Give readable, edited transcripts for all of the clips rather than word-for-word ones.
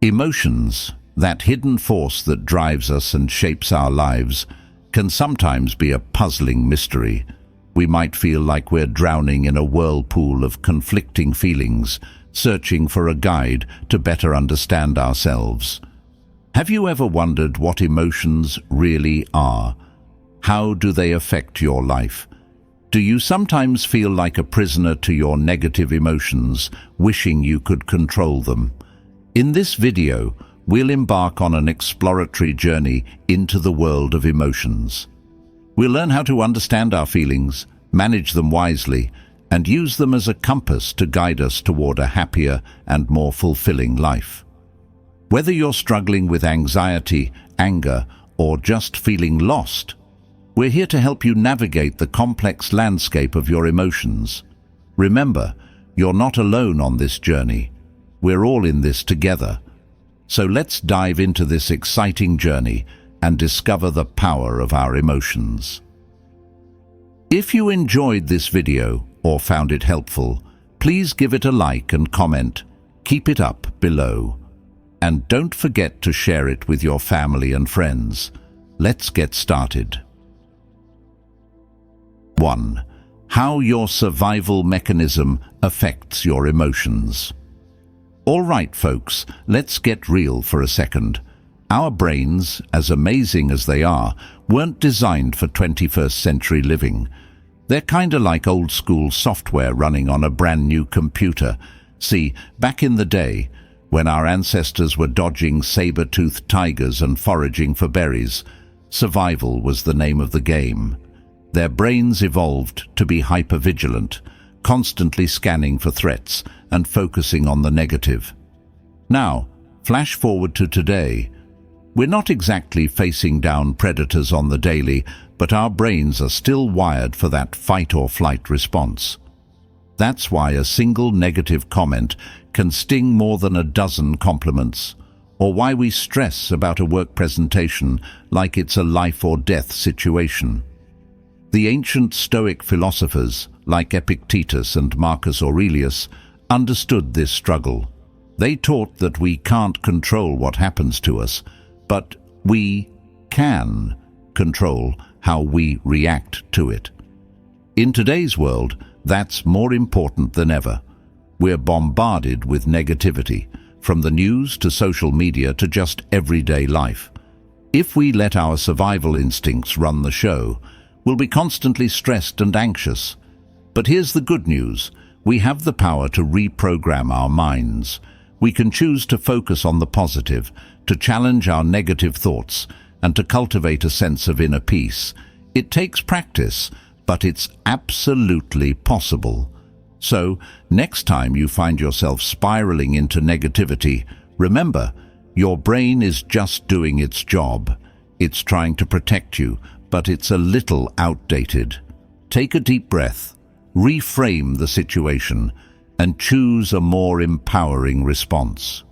Emotions, that hidden force that drives us and shapes our lives, can sometimes be a puzzling mystery. We might feel like we're drowning in a whirlpool of conflicting feelings, searching for a guide to better understand ourselves. Have you ever wondered what emotions really are? How do they affect your life? Do you sometimes feel like a prisoner to your negative emotions, wishing you could control them? In this video, we'll embark on an exploratory journey into the world of emotions. We'll learn how to understand our feelings, manage them wisely, and use them as a compass to guide us toward a happier and more fulfilling life. Whether you're struggling with anxiety, anger, or just feeling lost, we're here to help you navigate the complex landscape of your emotions. Remember, you're not alone on this journey. We're all in this together. So let's dive into this exciting journey and discover the power of our emotions. If you enjoyed this video or found it helpful, please give it a like and comment. Keep it up below. And don't forget to share it with your family and friends. Let's get started. 1. How your survival mechanism affects your emotions. All right, folks, let's get real for a second. Our brains, as amazing as they are, weren't designed for 21st century living. They're kinda like old-school software running on a brand-new computer. See, back in the day, when our ancestors were dodging saber-toothed tigers and foraging for berries, survival was the name of the game. Their brains evolved to be hypervigilant, constantly scanning for threats and focusing on the negative. Now, flash forward to today. We're not exactly facing down predators on the daily, but our brains are still wired for that fight-or-flight response. That's why a single negative comment can sting more than a dozen compliments, or why we stress about a work presentation like it's a life-or-death situation. The ancient Stoic philosophers, like Epictetus and Marcus Aurelius, understood this struggle. They taught that we can't control what happens to us, but we can control how we react to it. In today's world, that's more important than ever. We're bombarded with negativity, from the news to social media to just everyday life. If we let our survival instincts run the show, we'll be constantly stressed and anxious. But here's the good news. We have the power to reprogram our minds. We can choose to focus on the positive, to challenge our negative thoughts, and to cultivate a sense of inner peace. It takes practice, but it's absolutely possible. So, next time you find yourself spiraling into negativity, remember, your brain is just doing its job. It's trying to protect you, but it's a little outdated. Take a deep breath, reframe the situation, and choose a more empowering response.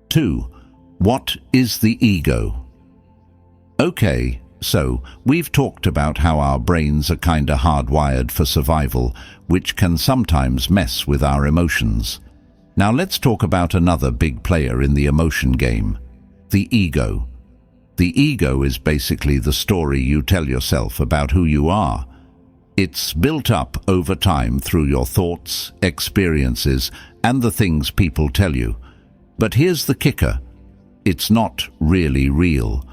2. What is the ego? Okay, so we've talked about how our brains are kinda hardwired for survival, which can sometimes mess with our emotions. Now let's talk about another big player in the emotion game, the ego. The ego is basically the story you tell yourself about who you are. It's built up over time through your thoughts, experiences, and the things people tell you. But here's the kicker. It's not really real.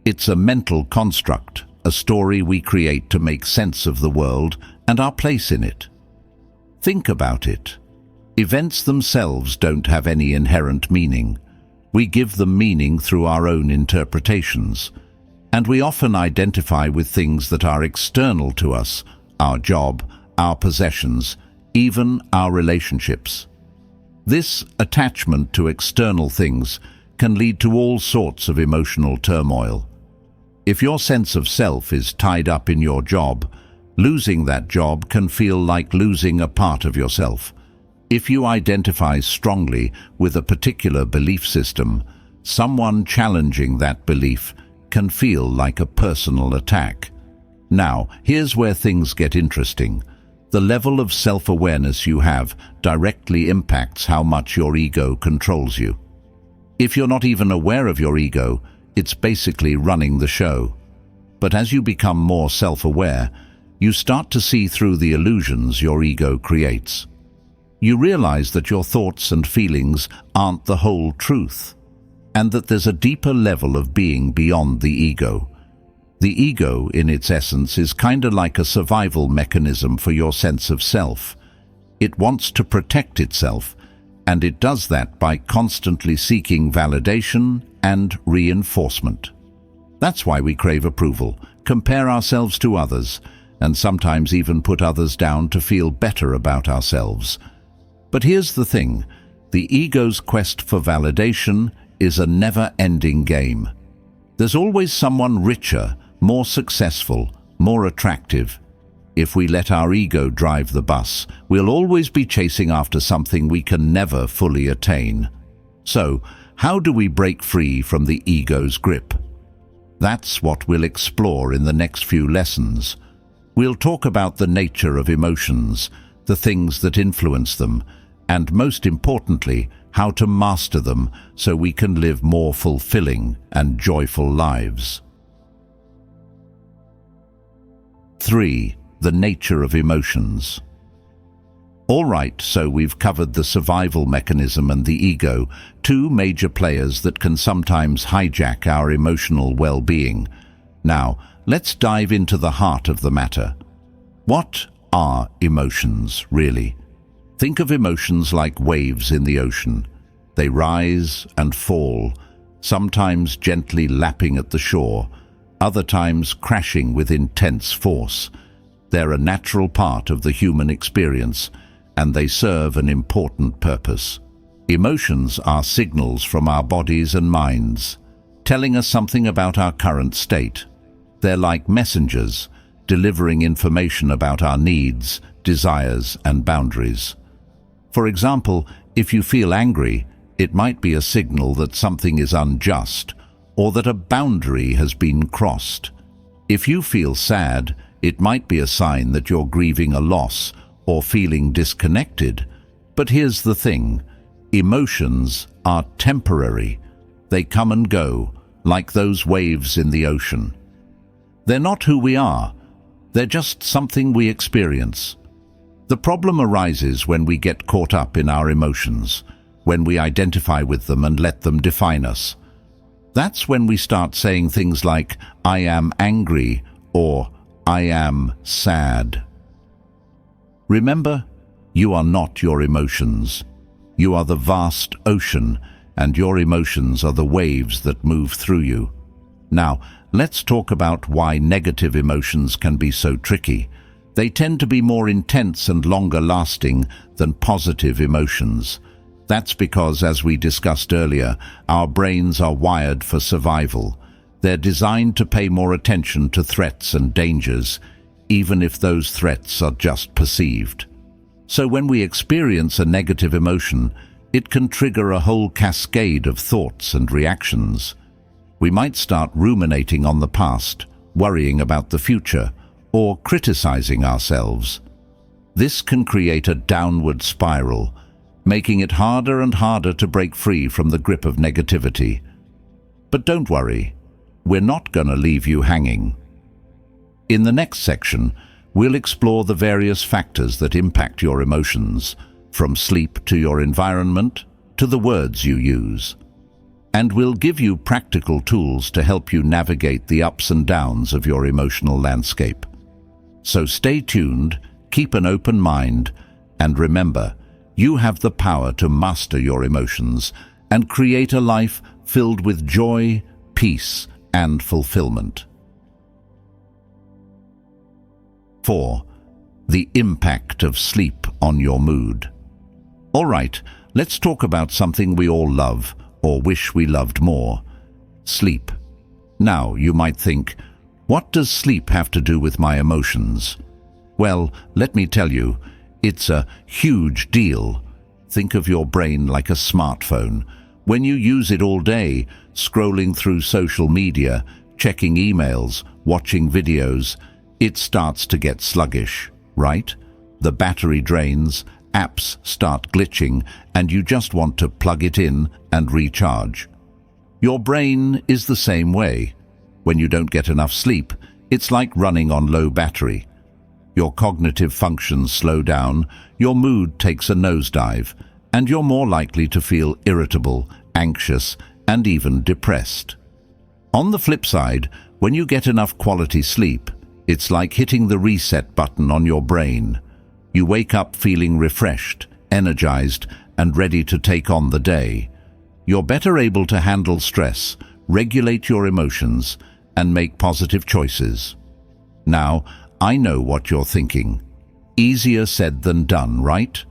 It's a mental construct, a story we create to make sense of the world and our place in it. Think about it. Events themselves don't have any inherent meaning. We give them meaning through our own interpretations. And we often identify with things that are external to us, our job, our possessions, even our relationships. This attachment to external things can lead to all sorts of emotional turmoil. If your sense of self is tied up in your job, losing that job can feel like losing a part of yourself. If you identify strongly with a particular belief system, someone challenging that belief can feel like a personal attack. Now, here's where things get interesting. The level of self-awareness you have directly impacts how much your ego controls you. If you're not even aware of your ego, it's basically running the show. But as you become more self-aware, you start to see through the illusions your ego creates. You realize that your thoughts and feelings aren't the whole truth, and that there's a deeper level of being beyond the ego. The ego, in its essence, is kinda like a survival mechanism for your sense of self. It wants to protect itself, and it does that by constantly seeking validation and reinforcement. That's why we crave approval, compare ourselves to others, and sometimes even put others down to feel better about ourselves. But here's the thing, the ego's quest for validation is a never-ending game. There's always someone richer, more successful, more attractive. If we let our ego drive the bus, we'll always be chasing after something we can never fully attain. So, how do we break free from the ego's grip? That's what we'll explore in the next few lessons. We'll talk about the nature of emotions, the things that influence them, and most importantly, how to master them so we can live more fulfilling and joyful lives. 3. The nature of emotions. All right, so we've covered the survival mechanism and the ego, two major players that can sometimes hijack our emotional well-being. Now, let's dive into the heart of the matter. What are emotions, really? Think of emotions like waves in the ocean. They rise and fall, sometimes gently lapping at the shore, other times crashing with intense force. They're a natural part of the human experience, and they serve an important purpose. Emotions are signals from our bodies and minds, telling us something about our current state. They're like messengers, delivering information about our needs, desires, and boundaries. For example, if you feel angry, it might be a signal that something is unjust, or that a boundary has been crossed. If you feel sad, it might be a sign that you're grieving a loss or feeling disconnected. But here's the thing, emotions are temporary. They come and go, like those waves in the ocean. They're not who we are, they're just something we experience. The problem arises when we get caught up in our emotions, when we identify with them and let them define us. That's when we start saying things like, "I am angry," or "I am sad." Remember, you are not your emotions. You are the vast ocean, and your emotions are the waves that move through you. Now, let's talk about why negative emotions can be so tricky. They tend to be more intense and longer-lasting than positive emotions. That's because, as we discussed earlier, our brains are wired for survival. They're designed to pay more attention to threats and dangers, even if those threats are just perceived. So when we experience a negative emotion, it can trigger a whole cascade of thoughts and reactions. We might start ruminating on the past, worrying about the future, or criticizing ourselves. This can create a downward spiral, making it harder and harder to break free from the grip of negativity. But don't worry, we're not going to leave you hanging. In the next section, we'll explore the various factors that impact your emotions, from sleep to your environment to the words you use. And we'll give you practical tools to help you navigate the ups and downs of your emotional landscape. So stay tuned, keep an open mind, and remember, you have the power to master your emotions and create a life filled with joy, peace, and fulfillment. 4. The impact of sleep on your mood. All right, let's talk about something we all love, or wish we loved more: sleep. Now, you might think, what does sleep have to do with my emotions? Well, let me tell you, it's a huge deal. Think of your brain like a smartphone. When you use it all day, scrolling through social media, checking emails, watching videos, it starts to get sluggish, right? The battery drains, apps start glitching, and you just want to plug it in and recharge. Your brain is the same way. When you don't get enough sleep, it's like running on low battery. Your cognitive functions slow down, your mood takes a nosedive, and you're more likely to feel irritable, anxious, and even depressed. On the flip side, when you get enough quality sleep, it's like hitting the reset button on your brain. You wake up feeling refreshed, energized, and ready to take on the day. You're better able to handle stress, regulate your emotions, and make positive choices. Now, I know what you're thinking. Easier said than done, right?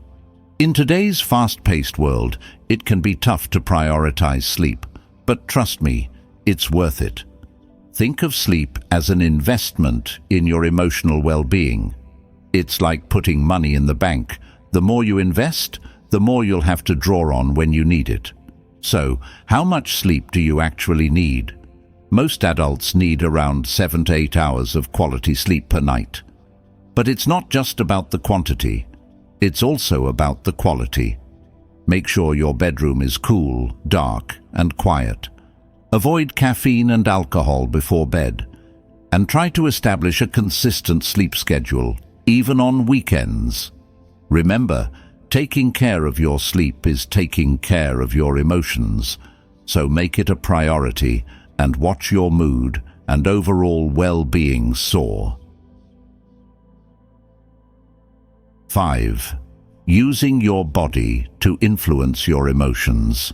In today's fast-paced world, it can be tough to prioritize sleep, but trust me, it's worth it. Think of sleep as an investment in your emotional well-being. It's like putting money in the bank. The more you invest, the more you'll have to draw on when you need it. So, how much sleep do you actually need? Most adults need around 7 to 8 hours of quality sleep per night. But it's not just about the quantity. It's also about the quality. Make sure your bedroom is cool, dark, and quiet. Avoid caffeine and alcohol before bed. And try to establish a consistent sleep schedule, even on weekends. Remember, taking care of your sleep is taking care of your emotions. So make it a priority and watch your mood and overall well-being soar. 5. Using your body to influence your emotions.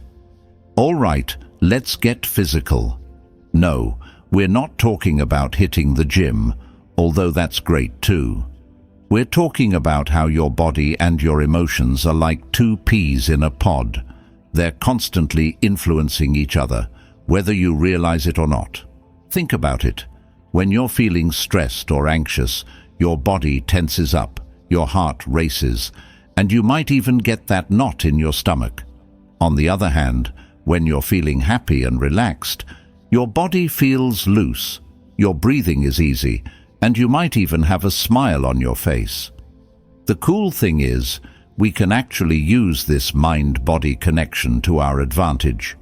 All right, let's get physical. No, we're not talking about hitting the gym, although that's great too. We're talking about how your body and your emotions are like two peas in a pod. They're constantly influencing each other, whether you realize it or not. Think about it. When you're feeling stressed or anxious, your body tenses up, your heart races, and you might even get that knot in your stomach. On the other hand, when you're feeling happy and relaxed, your body feels loose, your breathing is easy, and you might even have a smile on your face. The cool thing is, we can actually use this mind-body connection to our advantage.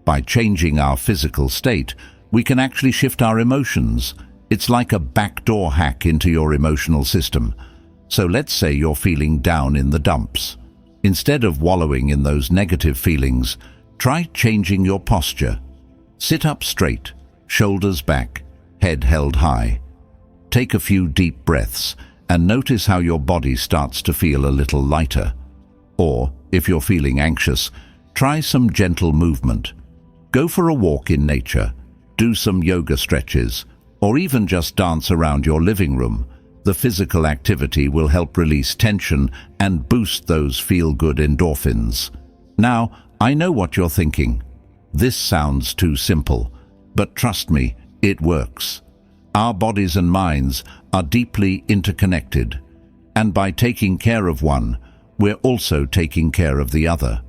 By changing our physical state, we can actually shift our emotions. It's like a backdoor hack into your emotional system. So let's say you're feeling down in the dumps. Instead of wallowing in those negative feelings, try changing your posture. Sit up straight, shoulders back, head held high. Take a few deep breaths and notice how your body starts to feel a little lighter. Or, if you're feeling anxious, try some gentle movement. Go for a walk in nature, do some yoga stretches, or even just dance around your living room. The physical activity will help release tension and boost those feel-good endorphins. Now, I know what you're thinking. This sounds too simple, but trust me, it works. Our bodies and minds are deeply interconnected, and by taking care of one, we're also taking care of the other.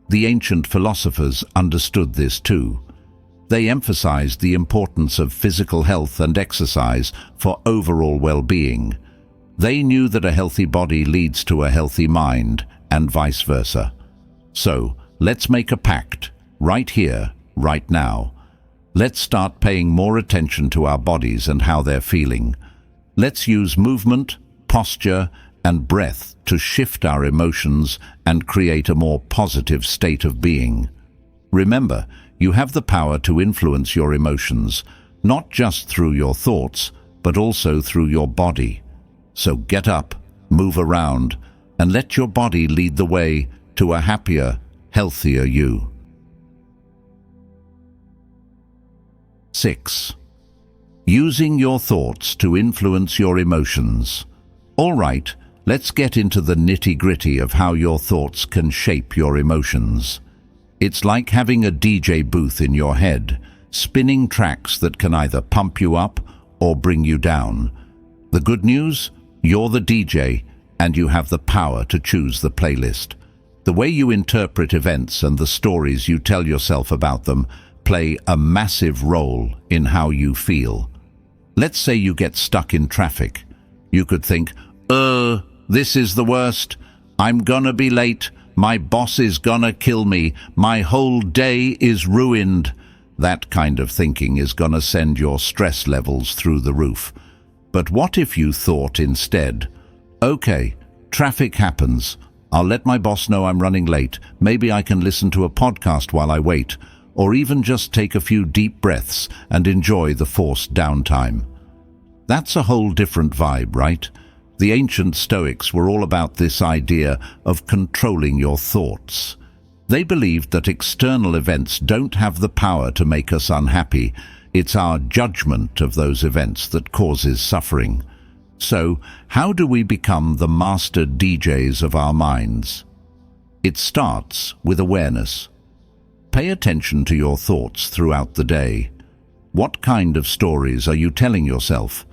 The ancient philosophers understood this too. They emphasized the importance of physical health and exercise for overall well-being. They knew that a healthy body leads to a healthy mind, and vice versa. So, let's make a pact, right here, right now. Let's start paying more attention to our bodies and how they're feeling. Let's use movement, posture, and breath to shift our emotions and create a more positive state of being. Remember, you have the power to influence your emotions, not just through your thoughts, but also through your body. So get up, move around, and let your body lead the way to a happier, healthier you. 6. Using your thoughts to influence your emotions. All right, let's get into the nitty-gritty of how your thoughts can shape your emotions. It's like having a DJ booth in your head, spinning tracks that can either pump you up or bring you down. The good news? You're the DJ, and you have the power to choose the playlist. The way you interpret events and the stories you tell yourself about them play a massive role in how you feel. Let's say you get stuck in traffic. You could think, this is the worst, I'm gonna be late, my boss is gonna kill me, my whole day is ruined. That kind of thinking is gonna send your stress levels through the roof. But what if you thought instead, okay, traffic happens, I'll let my boss know I'm running late, maybe I can listen to a podcast while I wait, or even just take a few deep breaths and enjoy the forced downtime. That's a whole different vibe, right? The ancient Stoics were all about this idea of controlling your thoughts. They believed that external events don't have the power to make us unhappy. It's our judgment of those events that causes suffering. So, how do we become the master DJs of our minds? It starts with awareness. Pay attention to your thoughts throughout the day. What kind of stories are you telling yourself?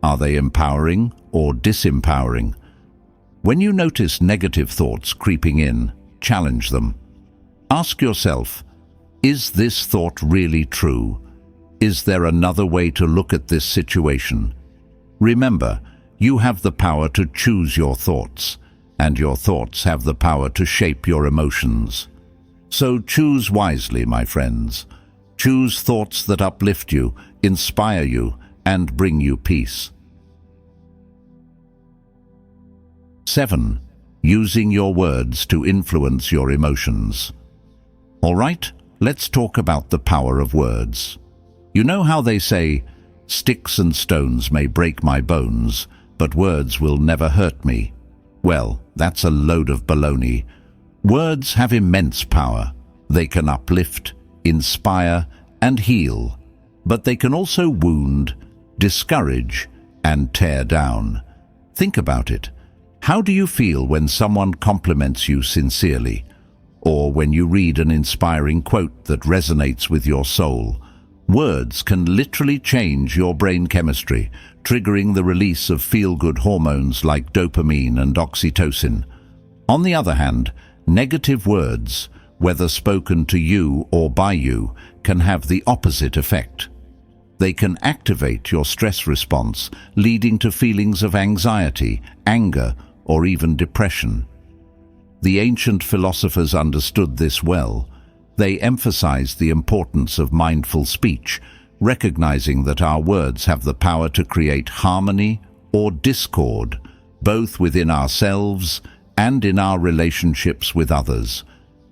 Are they empowering or disempowering? When you notice negative thoughts creeping in, challenge them. Ask yourself, is this thought really true? Is there another way to look at this situation? Remember, you have the power to choose your thoughts, and your thoughts have the power to shape your emotions. So choose wisely, my friends. Choose thoughts that uplift you, inspire you, and bring you peace. 7. Using your words to influence your emotions. All right, let's talk about the power of words. You know how they say, "Sticks and stones may break my bones, but words will never hurt me." Well, that's a load of baloney. Words have immense power. They can uplift, inspire, and heal, but they can also wound, discourage, and tear down. Think about it. How do you feel when someone compliments you sincerely? Or when you read an inspiring quote that resonates with your soul? Words can literally change your brain chemistry, triggering the release of feel-good hormones like dopamine and oxytocin. On the other hand, negative words, whether spoken to you or by you, can have the opposite effect. They can activate your stress response, leading to feelings of anxiety, anger, or even depression. The ancient philosophers understood this well. They emphasized the importance of mindful speech, recognizing that our words have the power to create harmony or discord, both within ourselves and in our relationships with others.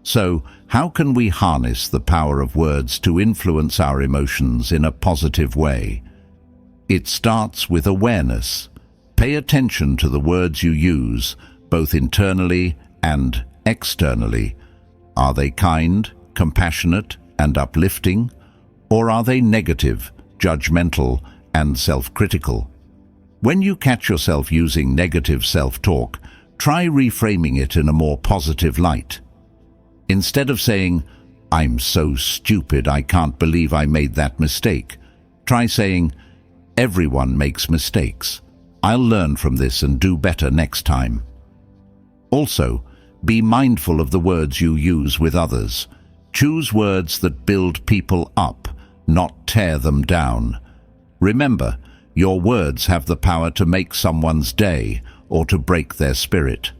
So, how can we harness the power of words to influence our emotions in a positive way? It starts with awareness. Pay attention to the words you use, both internally and externally. Are they kind, compassionate, and uplifting? Or are they negative, judgmental, and self-critical? When you catch yourself using negative self-talk, try reframing it in a more positive light. Instead of saying, "I'm so stupid, I can't believe I made that mistake," try saying, "Everyone makes mistakes. I'll learn from this and do better next time." Also, be mindful of the words you use with others. Choose words that build people up, not tear them down. Remember, your words have the power to make someone's day or to break their spirit.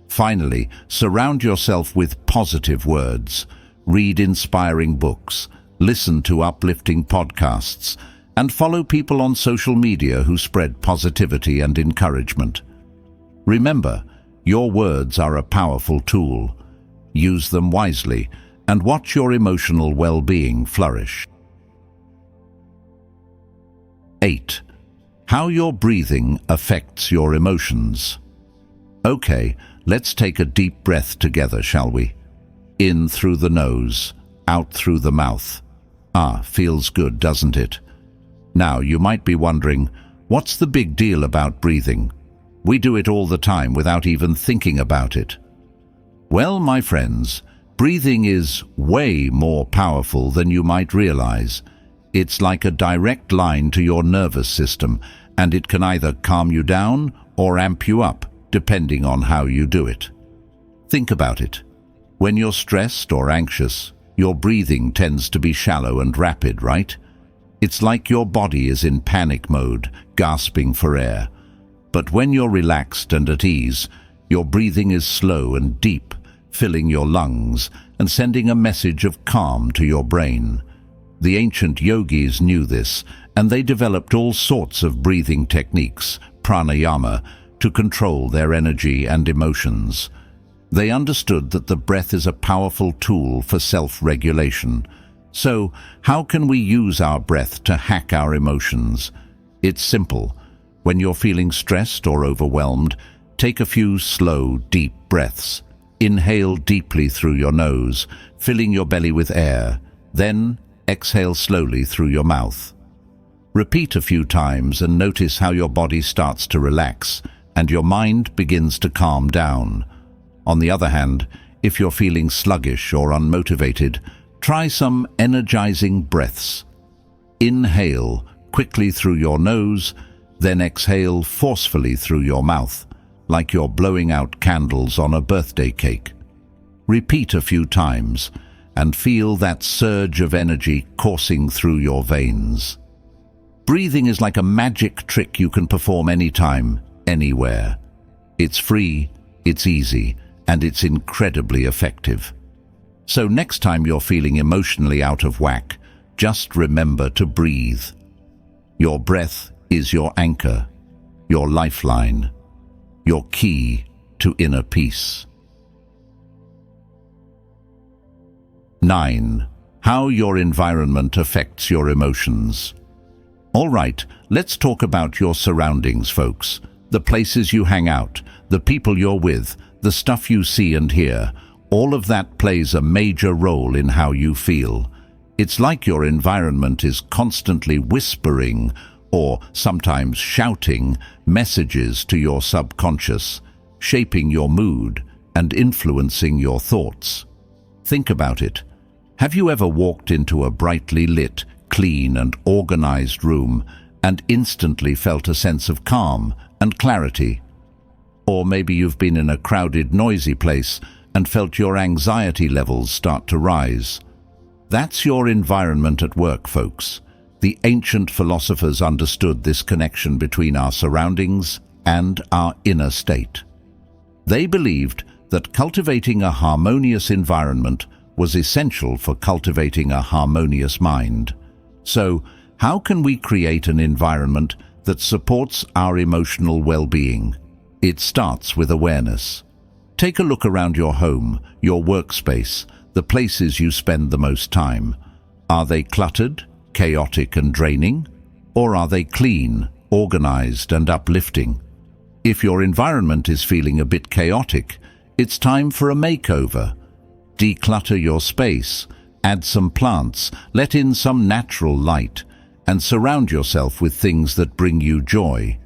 Finally, surround yourself with positive words. Read inspiring books, listen to uplifting podcasts, and follow people on social media who spread positivity and encouragement. Remember, your words are a powerful tool. Use them wisely and watch your emotional well-being flourish. 8. How your breathing affects your emotions. Okay, let's take a deep breath together, shall we? In through the nose, out through the mouth. Feels good, doesn't it? Now, you might be wondering, what's the big deal about breathing? We do it all the time without even thinking about it. Well, my friends, breathing is way more powerful than you might realize. It's like a direct line to your nervous system, and it can either calm you down or amp you up, depending on how you do it. Think about it. When you're stressed or anxious, your breathing tends to be shallow and rapid, right? It's like your body is in panic mode, gasping for air. But when you're relaxed and at ease, your breathing is slow and deep, filling your lungs and sending a message of calm to your brain. The ancient yogis knew this, and they developed all sorts of breathing techniques, pranayama, to control their energy and emotions. They understood that the breath is a powerful tool for self-regulation. So, how can we use our breath to hack our emotions? It's simple. When you're feeling stressed or overwhelmed, take a few slow, deep breaths. Inhale deeply through your nose, filling your belly with air. Then, exhale slowly through your mouth. Repeat a few times and notice how your body starts to relax and your mind begins to calm down. On the other hand, if you're feeling sluggish or unmotivated, try some energizing breaths. Inhale quickly through your nose, then exhale forcefully through your mouth, like you're blowing out candles on a birthday cake. Repeat a few times and feel that surge of energy coursing through your veins. Breathing is like a magic trick you can perform anytime, anywhere. It's free, it's easy, and it's incredibly effective. So next time you're feeling emotionally out of whack, just remember to breathe. Your breath is your anchor, your lifeline, your key to inner peace. 9. How your environment affects your emotions. All right, let's talk about your surroundings, folks. The places you hang out, the people you're with, the stuff you see and hear. All of that plays a major role in how you feel. It's like your environment is constantly whispering, or sometimes shouting, messages to your subconscious, shaping your mood and influencing your thoughts. Think about it. Have you ever walked into a brightly lit, clean and organized room and instantly felt a sense of calm and clarity? Or maybe you've been in a crowded, noisy place and felt your anxiety levels start to rise. That's your environment at work, folks. The ancient philosophers understood this connection between our surroundings and our inner state. They believed that cultivating a harmonious environment was essential for cultivating a harmonious mind. So, how can we create an environment that supports our emotional well-being? It starts with awareness. Take a look around your home, your workspace, the places you spend the most time. Are they cluttered, chaotic and draining? Or are they clean, organized and uplifting? If your environment is feeling a bit chaotic, it's time for a makeover. Declutter your space, add some plants, let in some natural light, and surround yourself with things that bring you joy.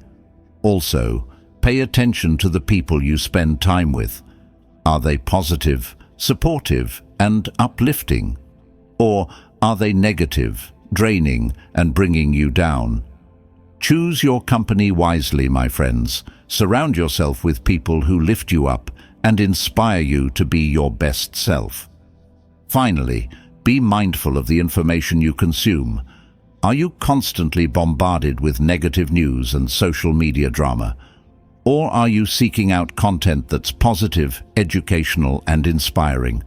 Also, pay attention to the people you spend time with. Are they positive, supportive, and uplifting? Or are they negative, draining, and bringing you down? Choose your company wisely, my friends. Surround yourself with people who lift you up and inspire you to be your best self. Finally, be mindful of the information you consume. Are you constantly bombarded with negative news and social media drama? Or are you seeking out content that's positive, educational, and inspiring?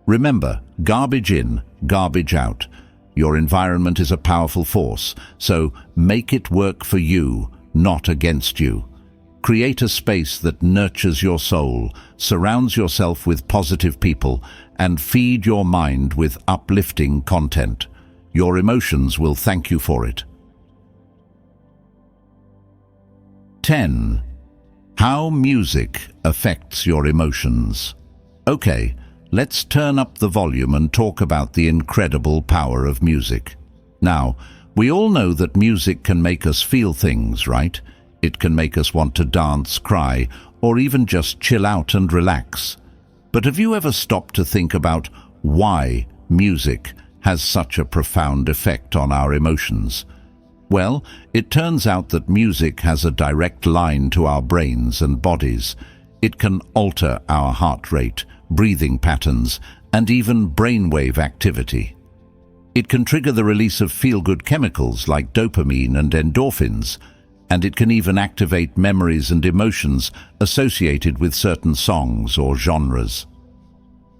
Remember, garbage in, garbage out. Your environment is a powerful force, so make it work for you, not against you. Create a space that nurtures your soul, surrounds yourself with positive people, and feed your mind with uplifting content. Your emotions will thank you for it. 10. How music affects your emotions. Okay, let's turn up the volume and talk about the incredible power of music. Now, we all know that music can make us feel things, right? It can make us want to dance, cry, or even just chill out and relax. But have you ever stopped to think about why music has such a profound effect on our emotions? Well, it turns out that music has a direct line to our brains and bodies. It can alter our heart rate, breathing patterns, and even brainwave activity. It can trigger the release of feel-good chemicals like dopamine and endorphins, and it can even activate memories and emotions associated with certain songs or genres.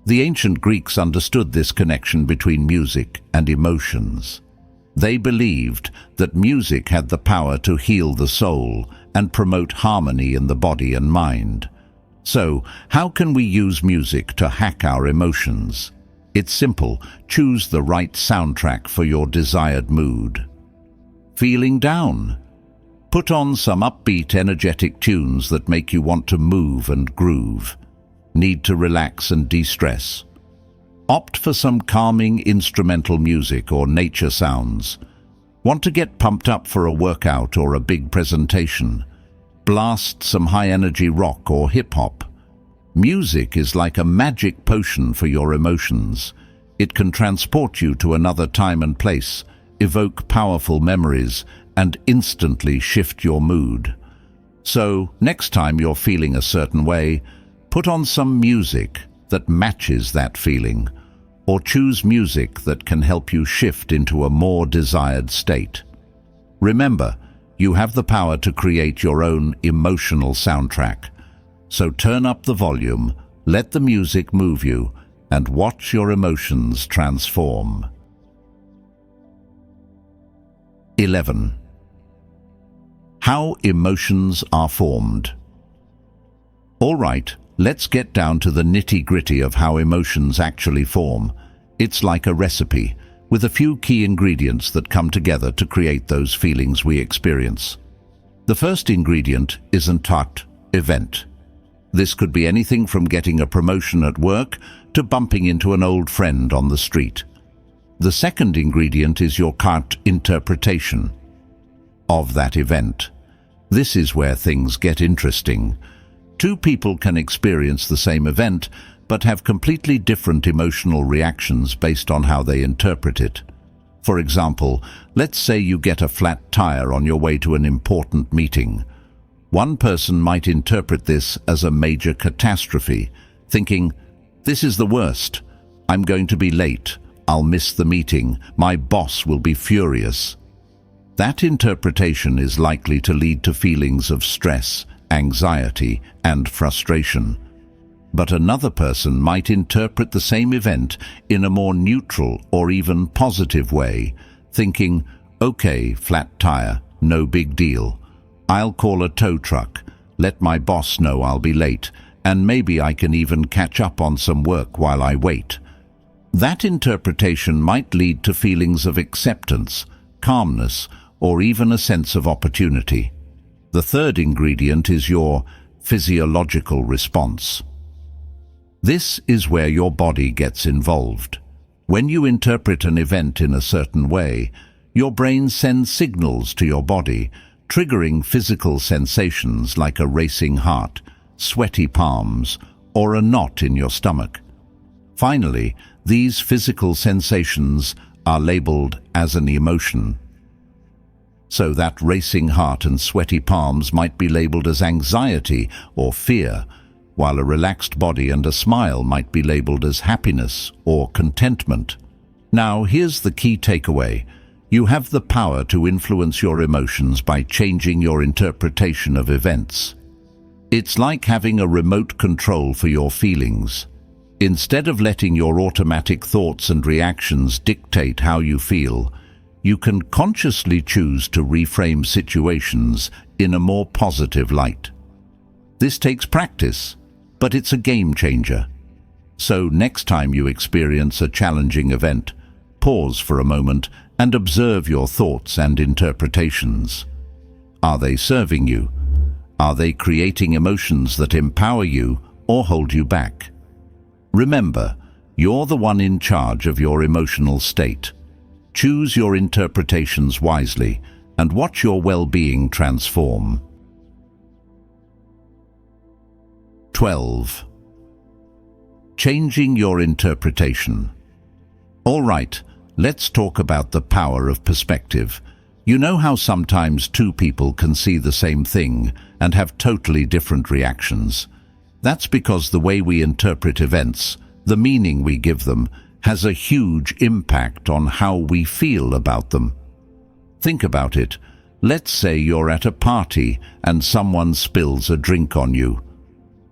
The ancient Greeks understood this connection between music and emotions. They believed that music had the power to heal the soul and promote harmony in the body and mind. So, how can we use music to hack our emotions? It's simple. Choose the right soundtrack for your desired mood. Feeling down? Put on some upbeat, energetic tunes that make you want to move and groove. Need to relax and de-stress? Opt for some calming instrumental music or nature sounds. Want to get pumped up for a workout or a big presentation? Blast some high-energy rock or hip-hop. Music is like a magic potion for your emotions. It can transport you to another time and place, evoke powerful memories, and instantly shift your mood. So, next time you're feeling a certain way, put on some music that matches that feeling, or choose music that can help you shift into a more desired state. Remember, you have the power to create your own emotional soundtrack. So turn up the volume, let the music move you, and watch your emotions transform. 11. How emotions are formed. All right, let's get down to the nitty-gritty of how emotions actually form. It's like a recipe, with a few key ingredients that come together to create those feelings we experience. The first ingredient is an event. This could be anything from getting a promotion at work to bumping into an old friend on the street. The second ingredient is your interpretation of that event. This is where things get interesting. Two people can experience the same event, but have completely different emotional reactions based on how they interpret it. For example, let's say you get a flat tire on your way to an important meeting. One person might interpret this as a major catastrophe, thinking, "This is the worst. I'm going to be late. I'll miss the meeting. My boss will be furious." That interpretation is likely to lead to feelings of stress, anxiety, and frustration. But another person might interpret the same event in a more neutral or even positive way, thinking, "Okay, flat tire, no big deal. I'll call a tow truck, let my boss know I'll be late, and maybe I can even catch up on some work while I wait." That interpretation might lead to feelings of acceptance, calmness, or even a sense of opportunity. The third ingredient is your physiological response. This is where your body gets involved. When you interpret an event in a certain way, your brain sends signals to your body, triggering physical sensations like a racing heart, sweaty palms, or a knot in your stomach. Finally, these physical sensations are labeled as an emotion. So that racing heart and sweaty palms might be labeled as anxiety or fear, while a relaxed body and a smile might be labeled as happiness or contentment. Now, here's the key takeaway. You have the power to influence your emotions by changing your interpretation of events. It's like having a remote control for your feelings. Instead of letting your automatic thoughts and reactions dictate how you feel, you can consciously choose to reframe situations in a more positive light. This takes practice, but it's a game changer. So next time you experience a challenging event, pause for a moment and observe your thoughts and interpretations. Are they serving you? Are they creating emotions that empower you or hold you back? Remember, you're the one in charge of your emotional state. Choose your interpretations wisely and watch your well-being transform. 12. Changing your interpretation. All right, let's talk about the power of perspective. You know how sometimes two people can see the same thing and have totally different reactions? That's because the way we interpret events, the meaning we give them, has a huge impact on how we feel about them. Think about it. Let's say you're at a party and someone spills a drink on you.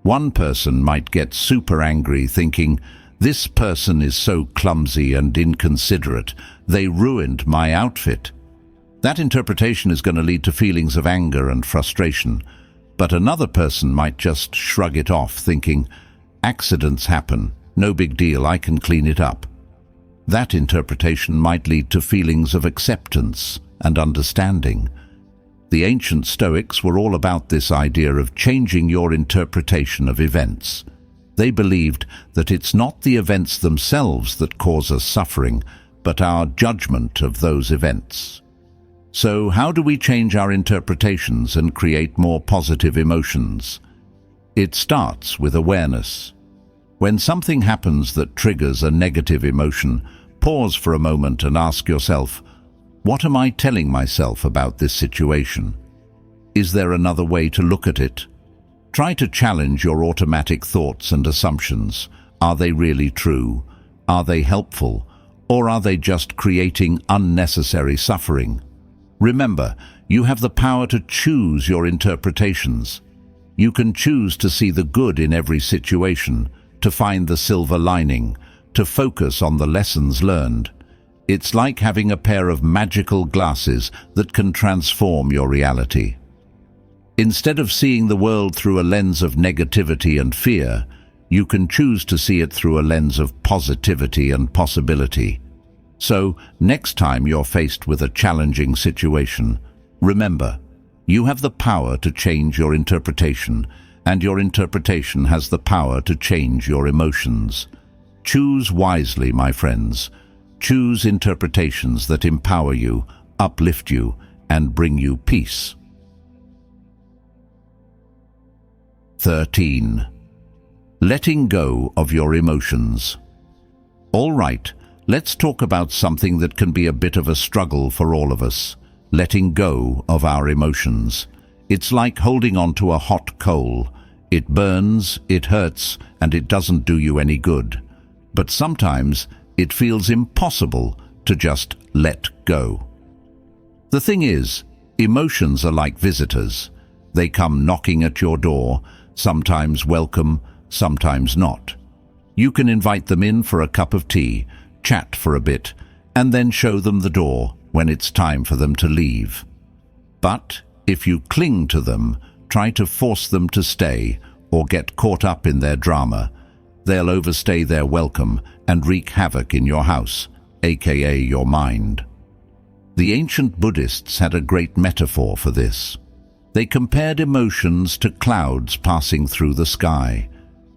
One person might get super angry thinking, "This person is so clumsy and inconsiderate, they ruined my outfit." That interpretation is going to lead to feelings of anger and frustration. But another person might just shrug it off, thinking, "Accidents happen, no big deal, I can clean it up." That interpretation might lead to feelings of acceptance and understanding. The ancient Stoics were all about this idea of changing your interpretation of events. They believed that it's not the events themselves that cause us suffering, but our judgment of those events. So how do we change our interpretations and create more positive emotions? It starts with awareness. When something happens that triggers a negative emotion, pause for a moment and ask yourself, what am I telling myself about this situation? Is there another way to look at it? Try to challenge your automatic thoughts and assumptions. Are they really true? Are they helpful? Or are they just creating unnecessary suffering? Remember, you have the power to choose your interpretations. You can choose to see the good in every situation, to find the silver lining, to focus on the lessons learned. It's like having a pair of magical glasses that can transform your reality. Instead of seeing the world through a lens of negativity and fear, you can choose to see it through a lens of positivity and possibility. So, next time you're faced with a challenging situation, remember, you have the power to change your interpretation, and your interpretation has the power to change your emotions. Choose wisely, my friends. Choose interpretations that empower you, uplift you, and bring you peace. 13. Letting go of your emotions. All right, let's talk about something that can be a bit of a struggle for all of us. Letting go of our emotions. It's like holding on to a hot coal. It burns, it hurts, and it doesn't do you any good. But sometimes it feels impossible to just let go. The thing is, emotions are like visitors. They come knocking at your door, sometimes welcome, sometimes not. You can invite them in for a cup of tea, chat for a bit, and then show them the door when it's time for them to leave. But if you cling to them, try to force them to stay, or get caught up in their drama, they'll overstay their welcome and wreak havoc in your house, aka your mind. The ancient Buddhists had a great metaphor for this. They compared emotions to clouds passing through the sky.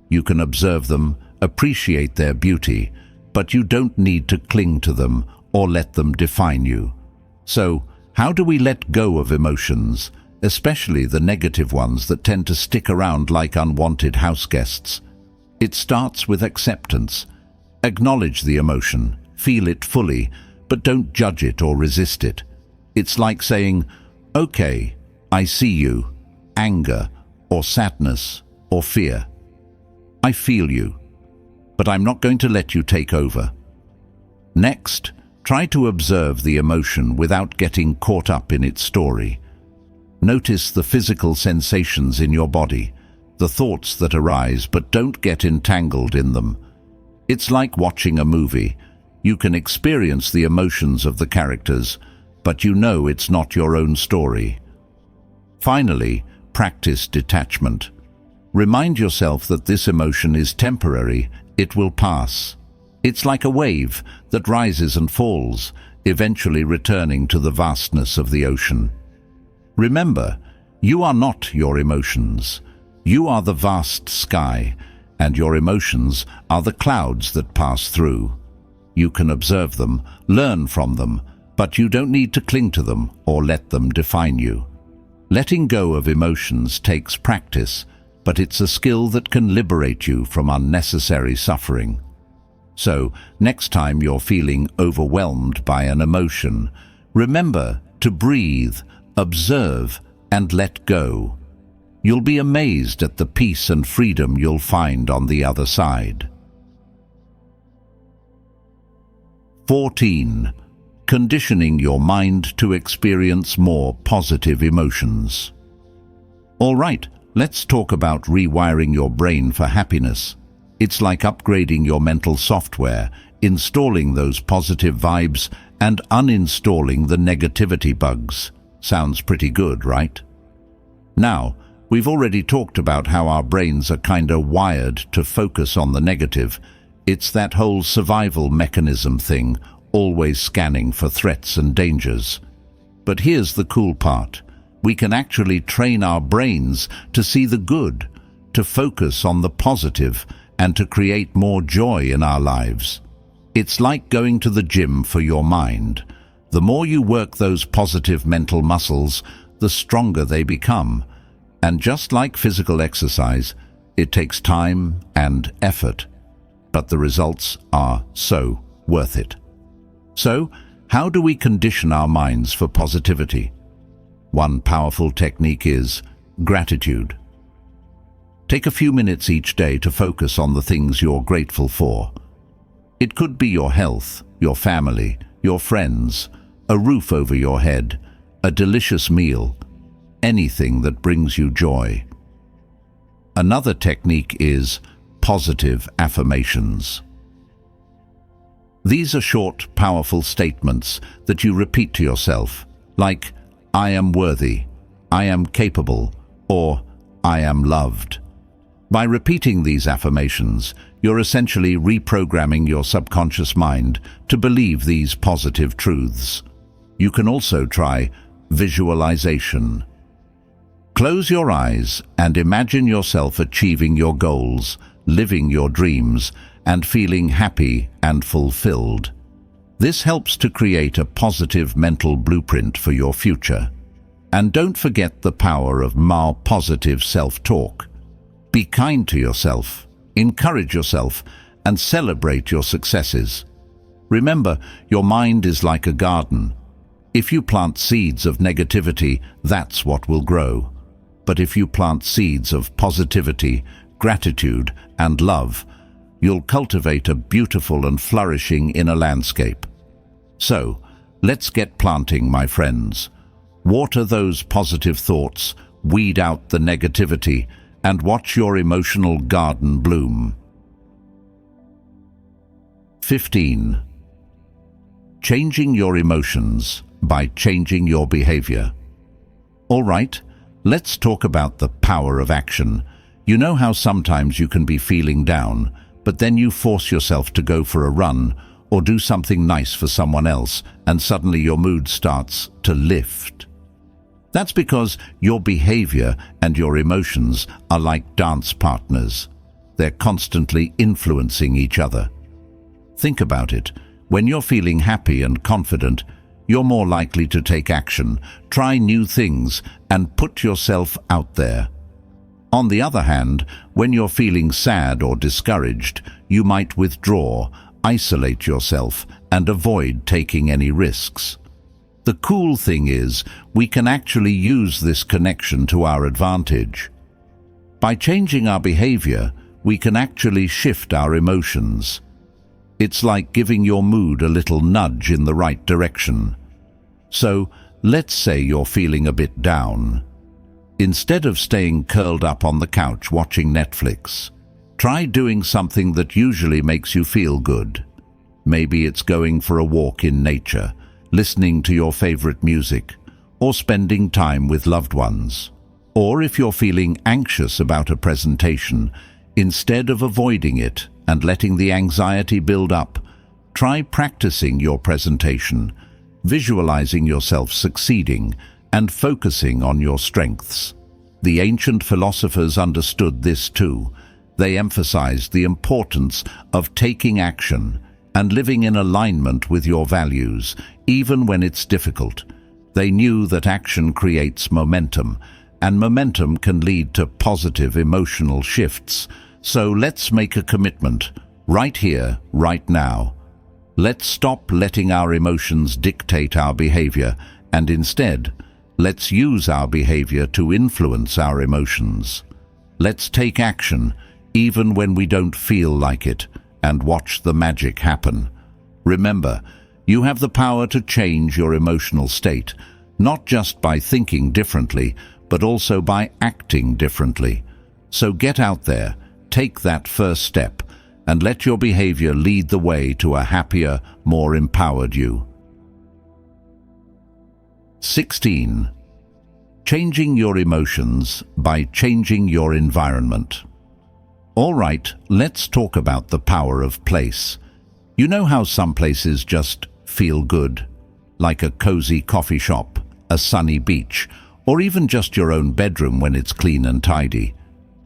You can observe them, appreciate their beauty, but you don't need to cling to them or let them define you. So, how do we let go of emotions, especially the negative ones that tend to stick around like unwanted house guests? It starts with acceptance. Acknowledge the emotion, feel it fully, but don't judge it or resist it. It's like saying, "Okay, I see you, anger, or sadness, or fear. I feel you, but I'm not going to let you take over." Next, try to observe the emotion without getting caught up in its story. Notice the physical sensations in your body, the thoughts that arise, but don't get entangled in them. It's like watching a movie. You can experience the emotions of the characters, but you know it's not your own story. Finally, practice detachment. Remind yourself that this emotion is temporary, it will pass. It's like a wave that rises and falls, eventually returning to the vastness of the ocean. Remember, you are not your emotions. You are the vast sky, and your emotions are the clouds that pass through. You can observe them, learn from them, but you don't need to cling to them or let them define you. Letting go of emotions takes practice, but it's a skill that can liberate you from unnecessary suffering. So, next time you're feeling overwhelmed by an emotion, remember to breathe, observe, and let go. You'll be amazed at the peace and freedom you'll find on the other side. 14. conditioning your mind to experience more positive emotions. All right, let's talk about rewiring your brain for happiness. It's like upgrading your mental software, installing those positive vibes and uninstalling the negativity bugs. Sounds pretty good, right? Now, we've already talked about how our brains are kinda wired to focus on the negative. It's that whole survival mechanism thing, always scanning for threats and dangers. But here's the cool part. We can actually train our brains to see the good, to focus on the positive, and to create more joy in our lives. It's like going to the gym for your mind. The more you work those positive mental muscles, the stronger they become. And just like physical exercise, it takes time and effort, but the results are so worth it. So, how do we condition our minds for positivity? One powerful technique is gratitude. Take a few minutes each day to focus on the things you're grateful for. It could be your health, your family, your friends, a roof over your head, a delicious meal, anything that brings you joy. Another technique is positive affirmations. These are short, powerful statements that you repeat to yourself, like, I am worthy, I am capable, or I am loved. By repeating these affirmations, you're essentially reprogramming your subconscious mind to believe these positive truths. You can also try visualization. Close your eyes and imagine yourself achieving your goals, living your dreams, and feeling happy and fulfilled. This helps to create a positive mental blueprint for your future. And don't forget the power of positive self-talk. Be kind to yourself, encourage yourself, and celebrate your successes. Remember, your mind is like a garden. If you plant seeds of negativity, that's what will grow. But if you plant seeds of positivity, gratitude, and love, you'll cultivate a beautiful and flourishing inner landscape. So, let's get planting, my friends. Water those positive thoughts, weed out the negativity, and watch your emotional garden bloom. 15. Changing your emotions by changing your behavior. All right, let's talk about the power of action. You know how sometimes you can be feeling down, but then you force yourself to go for a run or do something nice for someone else, and suddenly your mood starts to lift. That's because your behavior and your emotions are like dance partners. They're constantly influencing each other. Think about it. When you're feeling happy and confident, you're more likely to take action, try new things, and put yourself out there. On the other hand, when you're feeling sad or discouraged, you might withdraw, isolate yourself, and avoid taking any risks. The cool thing is, we can actually use this connection to our advantage. By changing our behavior, we can actually shift our emotions. It's like giving your mood a little nudge in the right direction. So, let's say you're feeling a bit down. Instead of staying curled up on the couch watching Netflix, try doing something that usually makes you feel good. Maybe it's going for a walk in nature, listening to your favorite music, or spending time with loved ones. Or if you're feeling anxious about a presentation, instead of avoiding it and letting the anxiety build up, try practicing your presentation, visualizing yourself succeeding, and focusing on your strengths. The ancient philosophers understood this too. They emphasized the importance of taking action and living in alignment with your values, even when it's difficult. They knew that action creates momentum, and momentum can lead to positive emotional shifts. So let's make a commitment, right here, right now. Let's stop letting our emotions dictate our behavior, and instead, let's use our behavior to influence our emotions. Let's take action, even when we don't feel like it, and watch the magic happen. Remember, You have the power to change your emotional state, not just by thinking differently, but also by acting differently. So get out there, take that first step, and let your behavior lead the way to a happier, more empowered you. 16. Changing your emotions by changing your environment. All right, let's talk about the power of place. You know how some places just feel good, like a cozy coffee shop, a sunny beach, or even just your own bedroom when it's clean and tidy.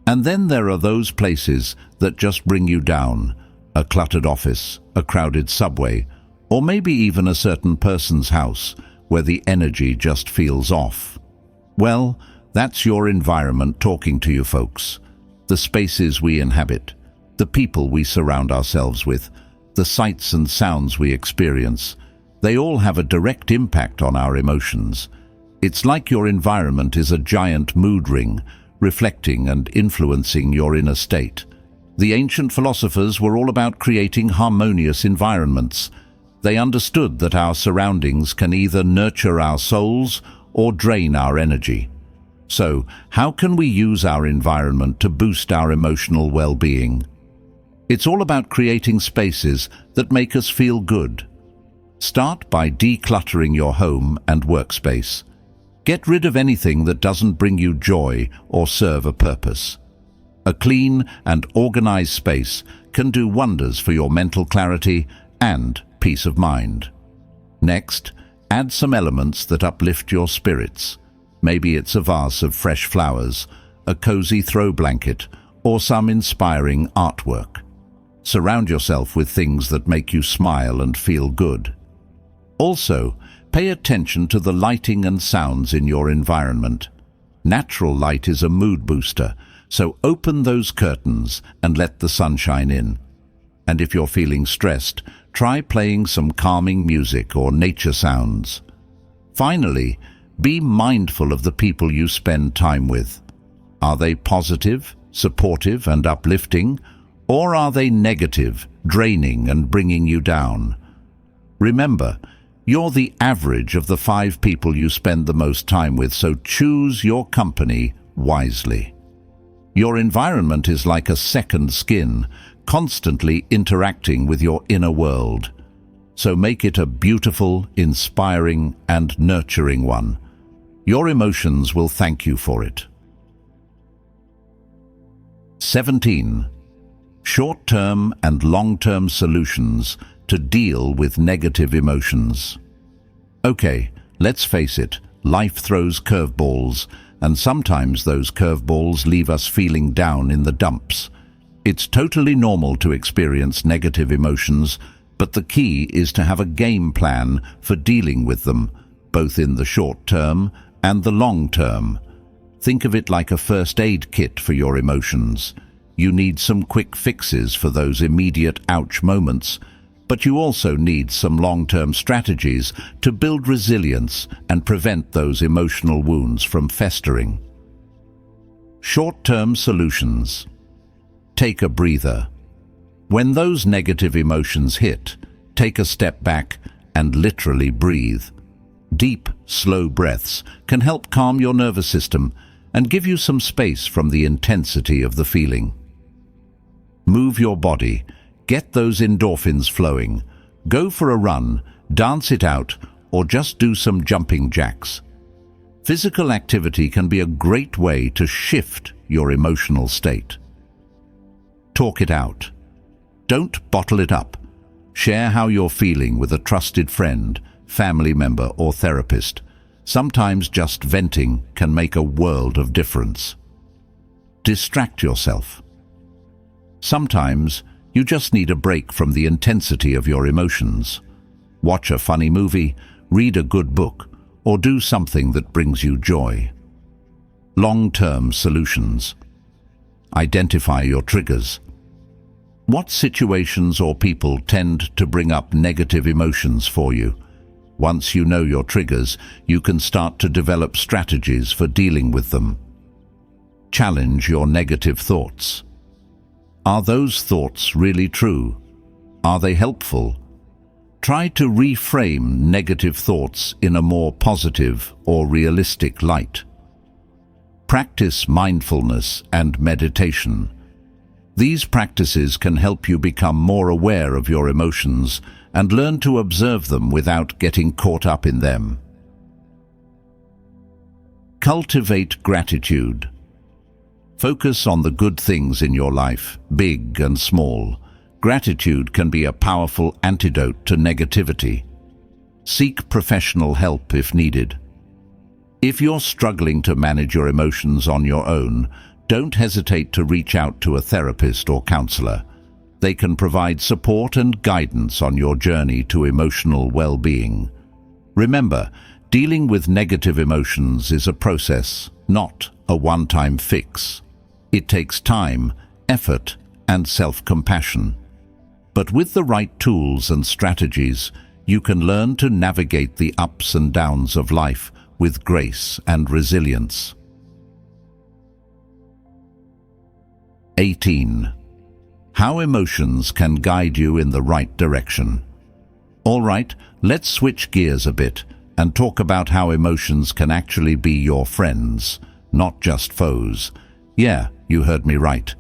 And then there are those places that just bring you down, a cluttered office, a crowded subway, or maybe even a certain person's house where the energy just feels off. Well, that's your environment talking to you, folks. The spaces we inhabit, the people we surround ourselves with, the sights and sounds we experience, they all have a direct impact on our emotions. It's like your environment is a giant mood ring, reflecting and influencing your inner state. The ancient philosophers were all about creating harmonious environments. They understood that our surroundings can either nurture our souls or drain our energy. So, how can we use our environment to boost our emotional well-being? It's all about creating spaces that make us feel good. Start by decluttering your home and workspace. Get rid of anything that doesn't bring you joy or serve a purpose. A clean and organized space can do wonders for your mental clarity and peace of mind. Next, add some elements that uplift your spirits. Maybe it's a vase of fresh flowers, a cozy throw blanket, or some inspiring artwork. Surround yourself with things that make you smile and feel good. Also, pay attention to the lighting and sounds in your environment. Natural light is a mood booster, so open those curtains and let the sunshine in. And if you're feeling stressed, try playing some calming music or nature sounds. Finally, be mindful of the people you spend time with. Are they positive, supportive, and uplifting, or are they negative, draining, and bringing you down? Remember, you're the average of the 5 people you spend the most time with, so choose your company wisely. Your environment is like a second skin, constantly interacting with your inner world. So make it a beautiful, inspiring, and nurturing one. Your emotions will thank you for it. 17. Short-term and long-term solutions to deal with negative emotions. Okay, let's face it, life throws curveballs, and sometimes those curveballs leave us feeling down in the dumps. It's totally normal to experience negative emotions, but the key is to have a game plan for dealing with them, both in the short term and the long term. Think of it like a first aid kit for your emotions. You need some quick fixes for those immediate ouch moments, but you also need some long-term strategies to build resilience and prevent those emotional wounds from festering. Short-term solutions. Take a breather. When those negative emotions hit, take a step back and literally breathe. Deep, slow breaths can help calm your nervous system and give you some space from the intensity of the feeling. Move your body. Get those endorphins flowing. Go for a run, dance it out, or just do some jumping jacks. Physical activity can be a great way to shift your emotional state. Talk it out. Don't bottle it up. Share how you're feeling with a trusted friend, family member, or therapist. Sometimes just venting can make a world of difference. Distract yourself. Sometimes you just need a break from the intensity of your emotions. Watch a funny movie, read a good book, or do something that brings you joy. Long-term solutions. Identify your triggers. What situations or people tend to bring up negative emotions for you? Once you know your triggers, you can start to develop strategies for dealing with them. Challenge your negative thoughts. Are those thoughts really true? Are they helpful? Try to reframe negative thoughts in a more positive or realistic light. Practice mindfulness and meditation. These practices can help you become more aware of your emotions and learn to observe them without getting caught up in them. Cultivate gratitude. Focus on the good things in your life, big and small. Gratitude can be a powerful antidote to negativity. Seek professional help if needed. If you're struggling to manage your emotions on your own, don't hesitate to reach out to a therapist or counselor. They can provide support and guidance on your journey to emotional well-being. Remember, dealing with negative emotions is a process, not a one-time fix. It takes time, effort, and self-compassion. But with the right tools and strategies, you can learn to navigate the ups and downs of life with grace and resilience. 18. How emotions can guide you in the right direction. All right, let's switch gears a bit and talk about how emotions can actually be your friends, not just foes. Yeah, you heard me right.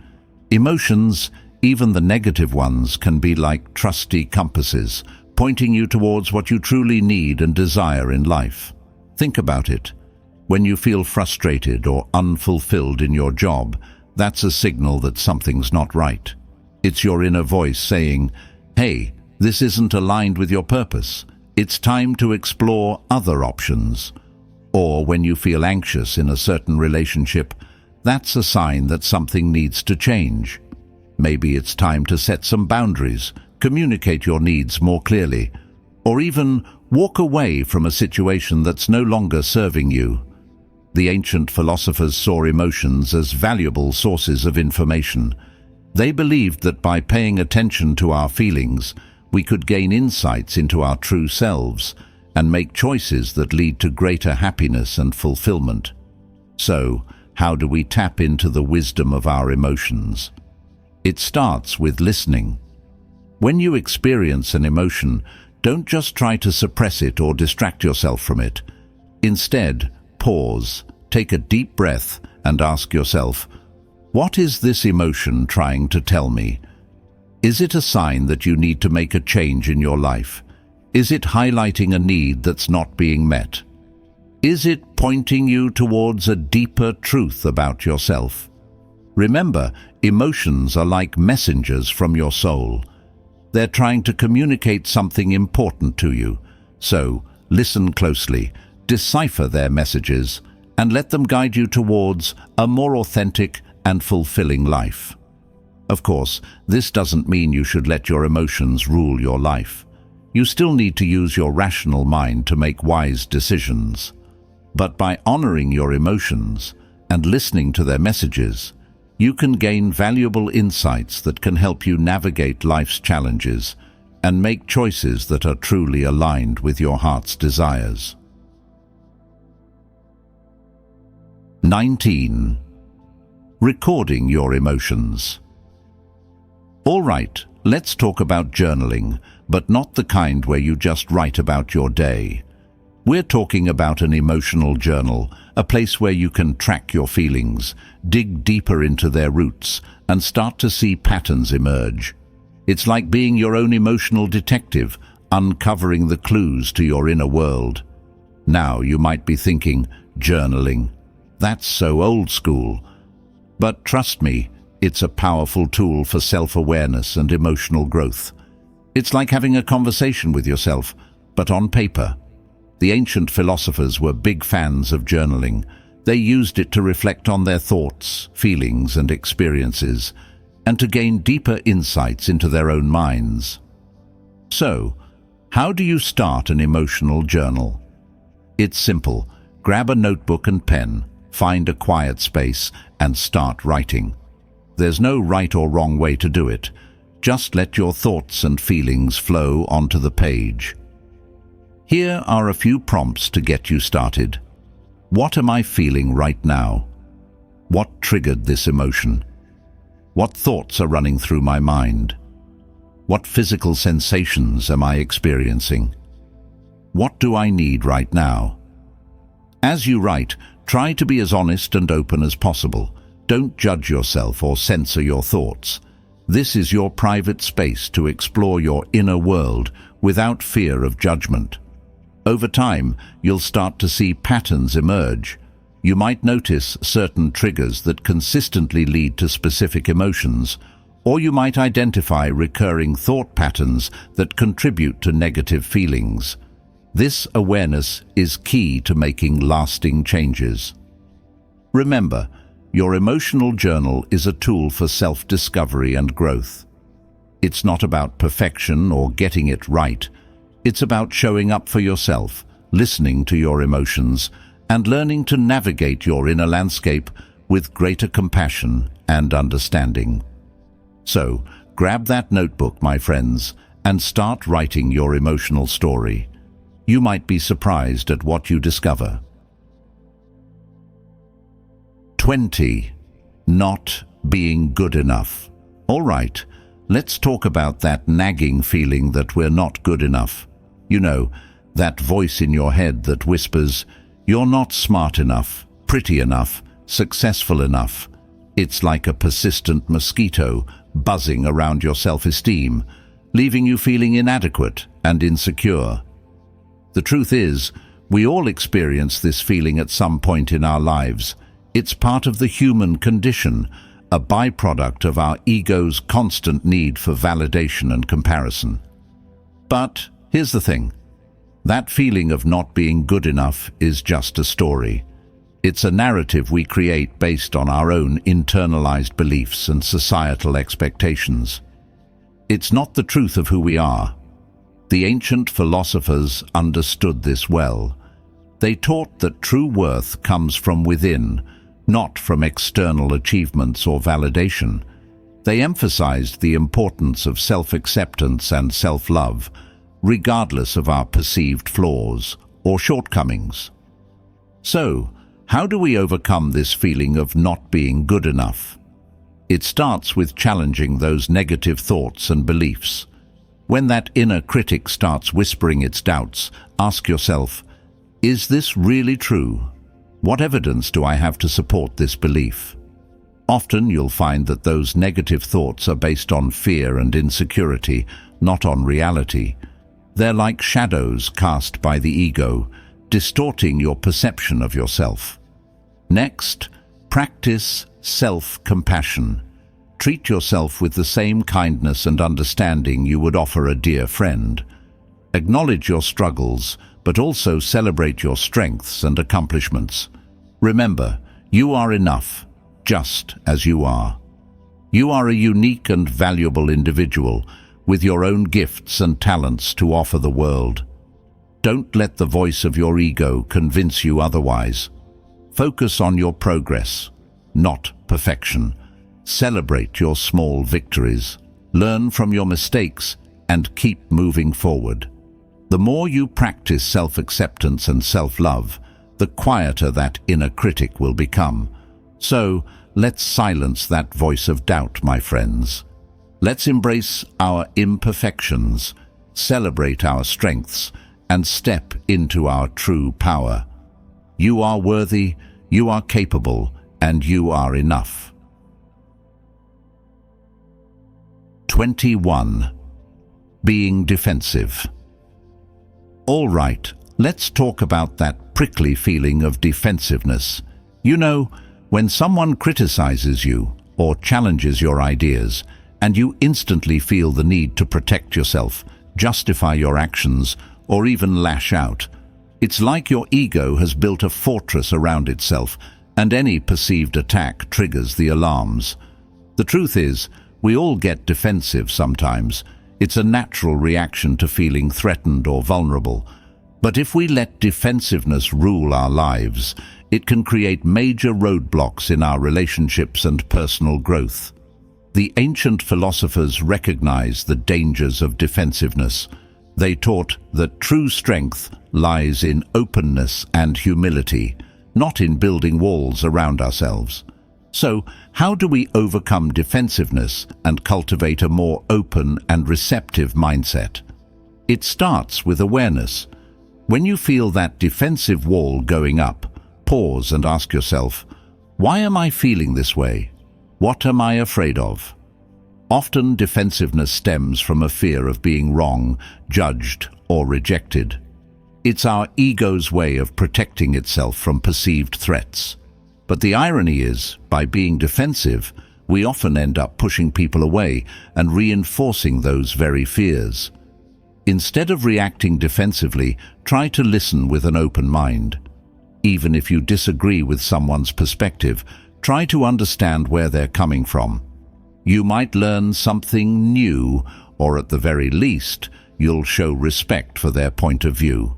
Emotions, even the negative ones, can be like trusty compasses, pointing you towards what you truly need and desire in life. Think about it. When you feel frustrated or unfulfilled in your job, that's a signal that something's not right. It's your inner voice saying, "Hey, this isn't aligned with your purpose. It's time to explore other options." Or when you feel anxious in a certain relationship, that's a sign that something needs to change. Maybe it's time to set some boundaries, communicate your needs more clearly, or even walk away from a situation that's no longer serving you. The ancient philosophers saw emotions as valuable sources of information. They believed that by paying attention to our feelings, we could gain insights into our true selves and make choices that lead to greater happiness and fulfillment. So, how do we tap into the wisdom of our emotions? It starts with listening. When you experience an emotion, don't just try to suppress it or distract yourself from it. Instead, pause, take a deep breath, and ask yourself, what is this emotion trying to tell me? Is it a sign that you need to make a change in your life? Is it highlighting a need that's not being met? Is it pointing you towards a deeper truth about yourself? Remember, emotions are like messengers from your soul. They're trying to communicate something important to you. So, listen closely, decipher their messages, and let them guide you towards a more authentic and fulfilling life. Of course, this doesn't mean you should let your emotions rule your life. You still need to use your rational mind to make wise decisions. But by honoring your emotions and listening to their messages, you can gain valuable insights that can help you navigate life's challenges and make choices that are truly aligned with your heart's desires. 19. Recording your emotions. All right, let's talk about journaling, but not the kind where you just write about your day. We're talking about an emotional journal, a place where you can track your feelings, dig deeper into their roots, and start to see patterns emerge. It's like being your own emotional detective, uncovering the clues to your inner world. Now you might be thinking, journaling, that's so old school. But trust me, it's a powerful tool for self-awareness and emotional growth. It's like having a conversation with yourself, but on paper. The ancient philosophers were big fans of journaling. They used it to reflect on their thoughts, feelings, and experiences, and to gain deeper insights into their own minds. So, how do you start an emotional journal? It's simple. Grab a notebook and pen, find a quiet space, and start writing. There's no right or wrong way to do it. Just let your thoughts and feelings flow onto the page. Here are a few prompts to get you started. What am I feeling right now? What triggered this emotion? What thoughts are running through my mind? What physical sensations am I experiencing? What do I need right now? As you write, try to be as honest and open as possible. Don't judge yourself or censor your thoughts. This is your private space to explore your inner world without fear of judgment. Over time, you'll start to see patterns emerge. You might notice certain triggers that consistently lead to specific emotions, or you might identify recurring thought patterns that contribute to negative feelings. This awareness is key to making lasting changes. Remember, your emotional journal is a tool for self-discovery and growth. It's not about perfection or getting it right. It's about showing up for yourself, listening to your emotions, and learning to navigate your inner landscape with greater compassion and understanding. So, grab that notebook, my friends, and start writing your emotional story. You might be surprised at what you discover. 20. Not being good enough. All right, let's talk about that nagging feeling that we're not good enough. You know, that voice in your head that whispers, "You're not smart enough, pretty enough, successful enough." It's like a persistent mosquito buzzing around your self-esteem, leaving you feeling inadequate and insecure. The truth is, we all experience this feeling at some point in our lives. It's part of the human condition, a byproduct of our ego's constant need for validation and comparison. But here's the thing. That feeling of not being good enough is just a story. It's a narrative we create based on our own internalized beliefs and societal expectations. It's not the truth of who we are. The ancient philosophers understood this well. They taught that true worth comes from within, not from external achievements or validation. They emphasized the importance of self-acceptance and self-love, regardless of our perceived flaws or shortcomings. So, how do we overcome this feeling of not being good enough? It starts with challenging those negative thoughts and beliefs. When that inner critic starts whispering its doubts, ask yourself, is this really true? What evidence do I have to support this belief? Often you'll find that those negative thoughts are based on fear and insecurity, not on reality. They're like shadows cast by the ego, distorting your perception of yourself. Next, practice self-compassion. Treat yourself with the same kindness and understanding you would offer a dear friend. Acknowledge your struggles, but also celebrate your strengths and accomplishments. Remember, you are enough, just as you are. You are a unique and valuable individual, with your own gifts and talents to offer the world. Don't let the voice of your ego convince you otherwise. Focus on your progress, not perfection. Celebrate your small victories. Learn from your mistakes and keep moving forward. The more you practice self-acceptance and self-love, the quieter that inner critic will become. So, let's silence that voice of doubt, my friends. Let's embrace our imperfections, celebrate our strengths, and step into our true power. You are worthy, you are capable, and you are enough. 21. Being defensive. All right, let's talk about that prickly feeling of defensiveness. You know, when someone criticizes you or challenges your ideas, and you instantly feel the need to protect yourself, justify your actions, or even lash out. It's like your ego has built a fortress around itself, and any perceived attack triggers the alarms. The truth is, we all get defensive sometimes. It's a natural reaction to feeling threatened or vulnerable. But if we let defensiveness rule our lives, it can create major roadblocks in our relationships and personal growth. The ancient philosophers recognized the dangers of defensiveness. They taught that true strength lies in openness and humility, not in building walls around ourselves. So, how do we overcome defensiveness and cultivate a more open and receptive mindset? It starts with awareness. When you feel that defensive wall going up, pause and ask yourself, why am I feeling this way? What am I afraid of? Often defensiveness stems from a fear of being wrong, judged, or rejected. It's our ego's way of protecting itself from perceived threats. But the irony is, by being defensive, we often end up pushing people away and reinforcing those very fears. Instead of reacting defensively, try to listen with an open mind. Even if you disagree with someone's perspective, try to understand where they're coming from. You might learn something new, or at the very least, you'll show respect for their point of view.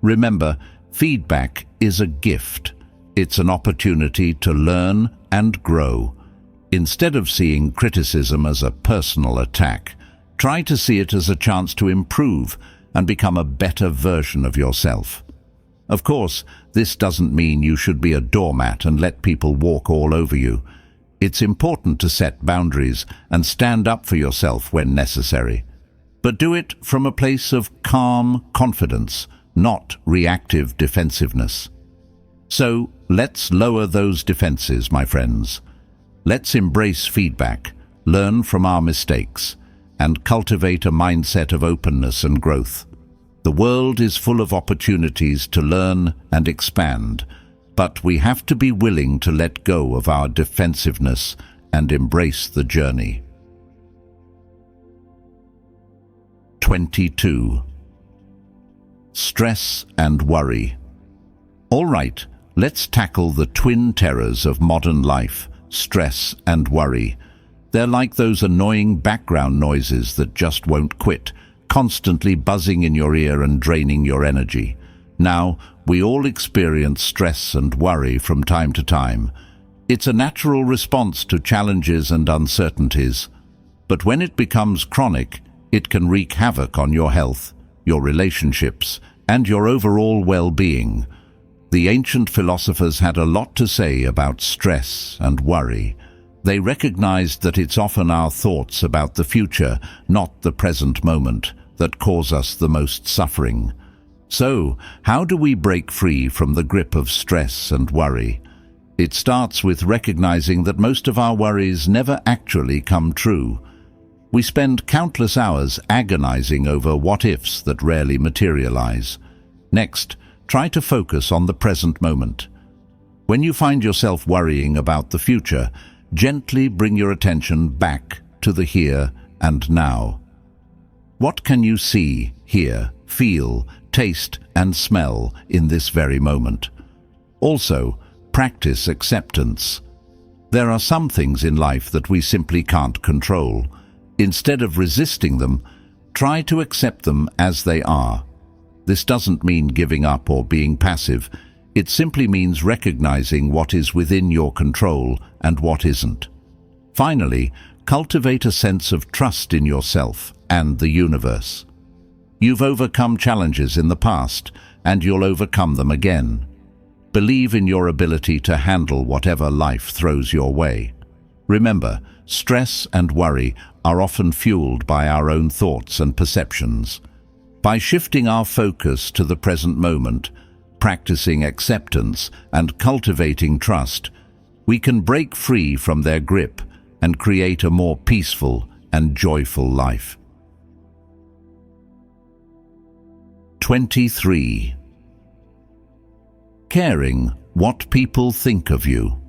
Remember, feedback is a gift. It's an opportunity to learn and grow. Instead of seeing criticism as a personal attack, try to see it as a chance to improve and become a better version of yourself. Of course, this doesn't mean you should be a doormat and let people walk all over you. It's important to set boundaries and stand up for yourself when necessary. But do it from a place of calm confidence, not reactive defensiveness. So, let's lower those defenses, my friends. Let's embrace feedback, learn from our mistakes, and cultivate a mindset of openness and growth. The world is full of opportunities to learn and expand, but we have to be willing to let go of our defensiveness and embrace the journey. 22. Stress and worry. All right, let's tackle the twin terrors of modern life, stress and worry. They're like those annoying background noises that just won't quit, constantly buzzing in your ear and draining your energy. Now, we all experience stress and worry from time to time. It's a natural response to challenges and uncertainties. But when it becomes chronic, it can wreak havoc on your health, your relationships, and your overall well-being. The ancient philosophers had a lot to say about stress and worry. They recognized that it's often our thoughts about the future, not the present moment, that cause us the most suffering. So, how do we break free from the grip of stress and worry? It starts with recognizing that most of our worries never actually come true. We spend countless hours agonizing over what-ifs that rarely materialize. Next, try to focus on the present moment. When you find yourself worrying about the future, gently bring your attention back to the here and now. What can you see, hear, feel, taste, and smell in this very moment? Also, practice acceptance. There are some things in life that we simply can't control. Instead of resisting them, try to accept them as they are. This doesn't mean giving up or being passive. It simply means recognizing what is within your control and what isn't. Finally, cultivate a sense of trust in yourself and the universe. You've overcome challenges in the past, and you'll overcome them again. Believe in your ability to handle whatever life throws your way. Remember, stress and worry are often fueled by our own thoughts and perceptions. By shifting our focus to the present moment, practicing acceptance, and cultivating trust, we can break free from their grip and create a more peaceful and joyful life. 23. Caring what people think of you.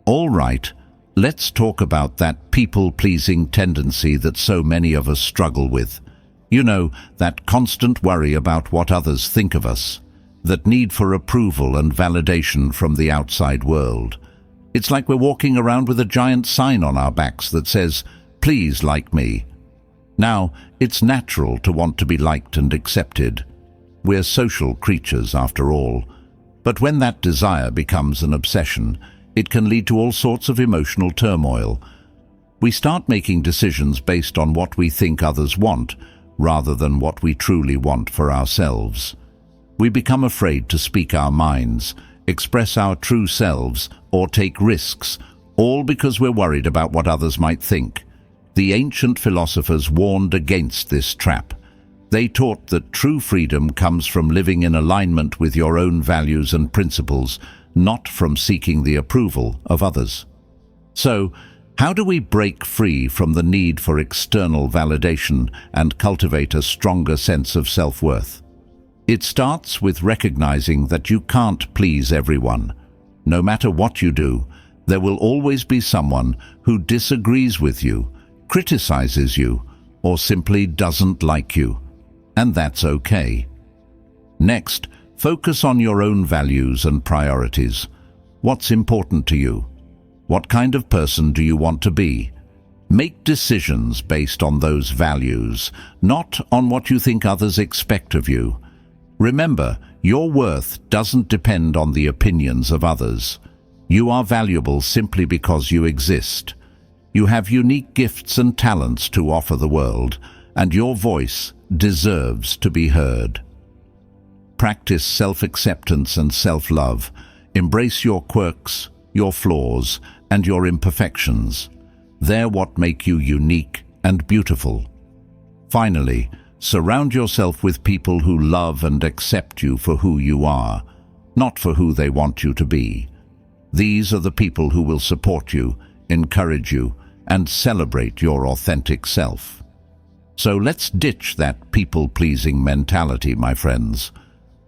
All right, let's talk about that people-pleasing tendency that so many of us struggle with. You know, that constant worry about what others think of us, that need for approval and validation from the outside world. It's like we're walking around with a giant sign on our backs that says, "Please like me." Now, it's natural to want to be liked and accepted. We're social creatures, after all. But when that desire becomes an obsession, it can lead to all sorts of emotional turmoil. We start making decisions based on what we think others want, rather than what we truly want for ourselves. We become afraid to speak our minds, express our true selves, or take risks, all because we're worried about what others might think. The ancient philosophers warned against this trap. They taught that true freedom comes from living in alignment with your own values and principles, not from seeking the approval of others. So, how do we break free from the need for external validation and cultivate a stronger sense of self-worth? It starts with recognizing that you can't please everyone. No matter what you do, there will always be someone who disagrees with you, criticizes you, or simply doesn't like you. And that's okay. Next, focus on your own values and priorities. What's important to you? What kind of person do you want to be? Make decisions based on those values, not on what you think others expect of you. Remember, your worth doesn't depend on the opinions of others. You are valuable simply because you exist. You have unique gifts and talents to offer the world, and your voice deserves to be heard. Practice self-acceptance and self-love. Embrace your quirks, your flaws, and your imperfections. They're what make you unique and beautiful. Finally, surround yourself with people who love and accept you for who you are, not for who they want you to be. These are the people who will support you, encourage you, and celebrate your authentic self. So let's ditch that people-pleasing mentality, my friends.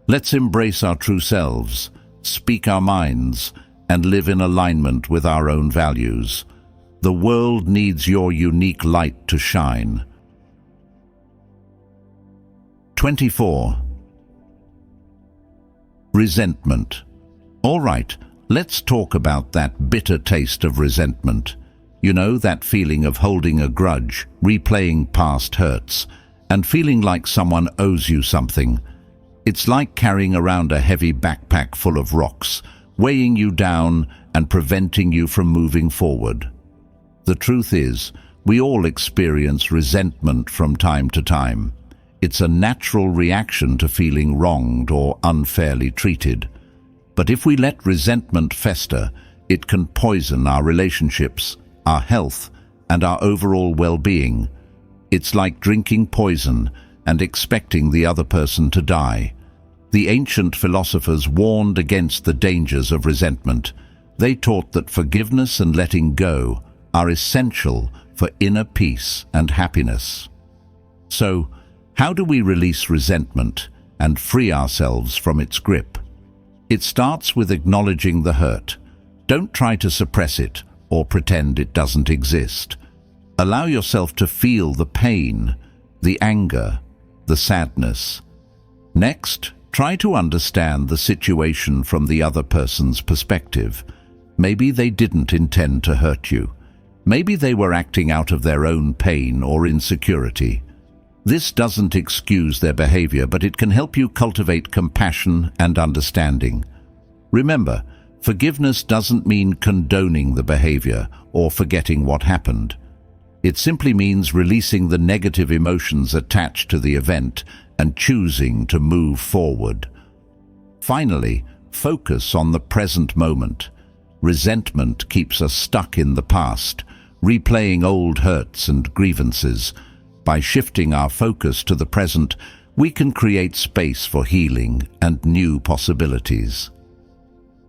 Let's embrace our true selves, speak our minds, and live in alignment with our own values. The world needs your unique light to shine. 24. Resentment. All right, let's talk about that bitter taste of resentment. You know, that feeling of holding a grudge, replaying past hurts, and feeling like someone owes you something. It's like carrying around a heavy backpack full of rocks, weighing you down and preventing you from moving forward. The truth is, we all experience resentment from time to time. It's a natural reaction to feeling wronged or unfairly treated. But if we let resentment fester, it can poison our relationships, our health, and our overall well-being. It's like drinking poison and expecting the other person to die. The ancient philosophers warned against the dangers of resentment. They taught that forgiveness and letting go are essential for inner peace and happiness. So, how do we release resentment and free ourselves from its grip? It starts with acknowledging the hurt. Don't try to suppress it or pretend it doesn't exist. Allow yourself to feel the pain, the anger, the sadness. Next, try to understand the situation from the other person's perspective. Maybe they didn't intend to hurt you. Maybe they were acting out of their own pain or insecurity. This doesn't excuse their behavior, but it can help you cultivate compassion and understanding. Remember, forgiveness doesn't mean condoning the behavior or forgetting what happened. It simply means releasing the negative emotions attached to the event and choosing to move forward. Finally, focus on the present moment. Resentment keeps us stuck in the past, replaying old hurts and grievances. By shifting our focus to the present, we can create space for healing and new possibilities.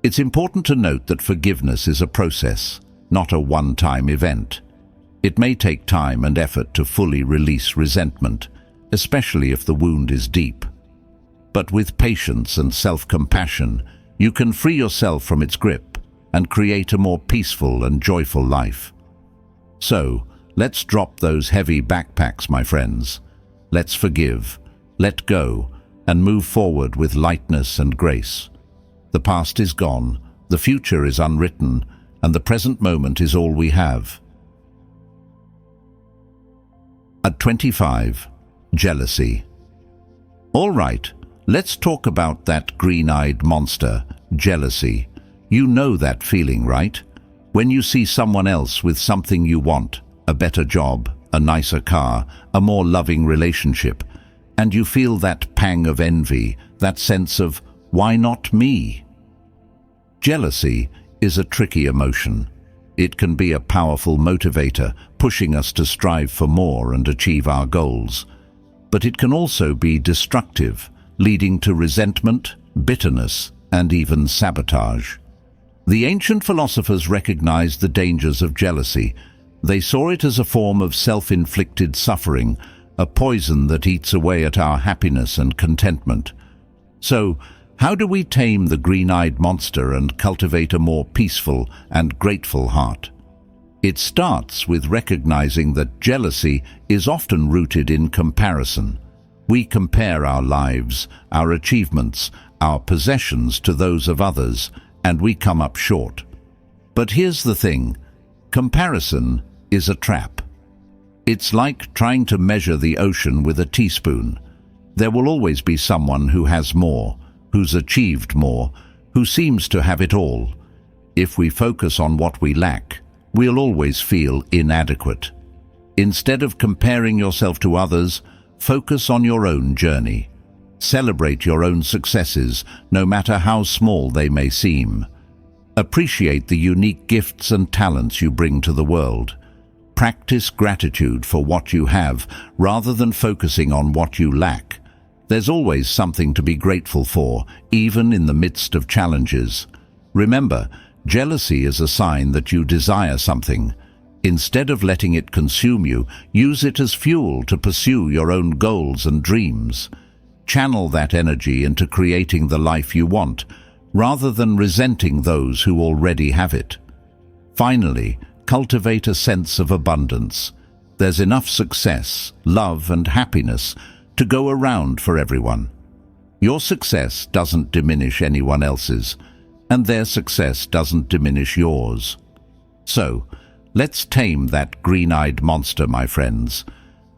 It's important to note that forgiveness is a process, not a one-time event. It may take time and effort to fully release resentment, especially if the wound is deep. But with patience and self-compassion, you can free yourself from its grip and create a more peaceful and joyful life. So, let's drop those heavy backpacks, my friends. Let's forgive, let go, and move forward with lightness and grace. The past is gone, the future is unwritten, and the present moment is all we have. At 25, jealousy. All right, let's talk about that green-eyed monster, jealousy. You know that feeling, right? When you see someone else with something you want, a better job, a nicer car, a more loving relationship, and you feel that pang of envy, that sense of, why not me? Jealousy is a tricky emotion. It can be a powerful motivator, pushing us to strive for more and achieve our goals. But it can also be destructive, leading to resentment, bitterness, and even sabotage. The ancient philosophers recognized the dangers of jealousy. They saw it as a form of self-inflicted suffering, a poison that eats away at our happiness and contentment. So, how do we tame the green-eyed monster and cultivate a more peaceful and grateful heart? It starts with recognizing that jealousy is often rooted in comparison. We compare our lives, our achievements, our possessions to those of others, and we come up short. But here's the thing: comparison is a trap. It's like trying to measure the ocean with a teaspoon. There will always be someone who has more, who's achieved more, who seems to have it all. If we focus on what we lack, we'll always feel inadequate. Instead of comparing yourself to others, focus on your own journey. Celebrate your own successes, no matter how small they may seem. Appreciate the unique gifts and talents you bring to the world. Practice gratitude for what you have, rather than focusing on what you lack. There's always something to be grateful for, even in the midst of challenges. Remember, jealousy is a sign that you desire something. Instead of letting it consume you, use it as fuel to pursue your own goals and dreams. Channel that energy into creating the life you want, rather than resenting those who already have it. Finally, cultivate a sense of abundance. There's enough success, love, and happiness to go around for everyone. Your success doesn't diminish anyone else's, and their success doesn't diminish yours. So, let's tame that green-eyed monster, my friends.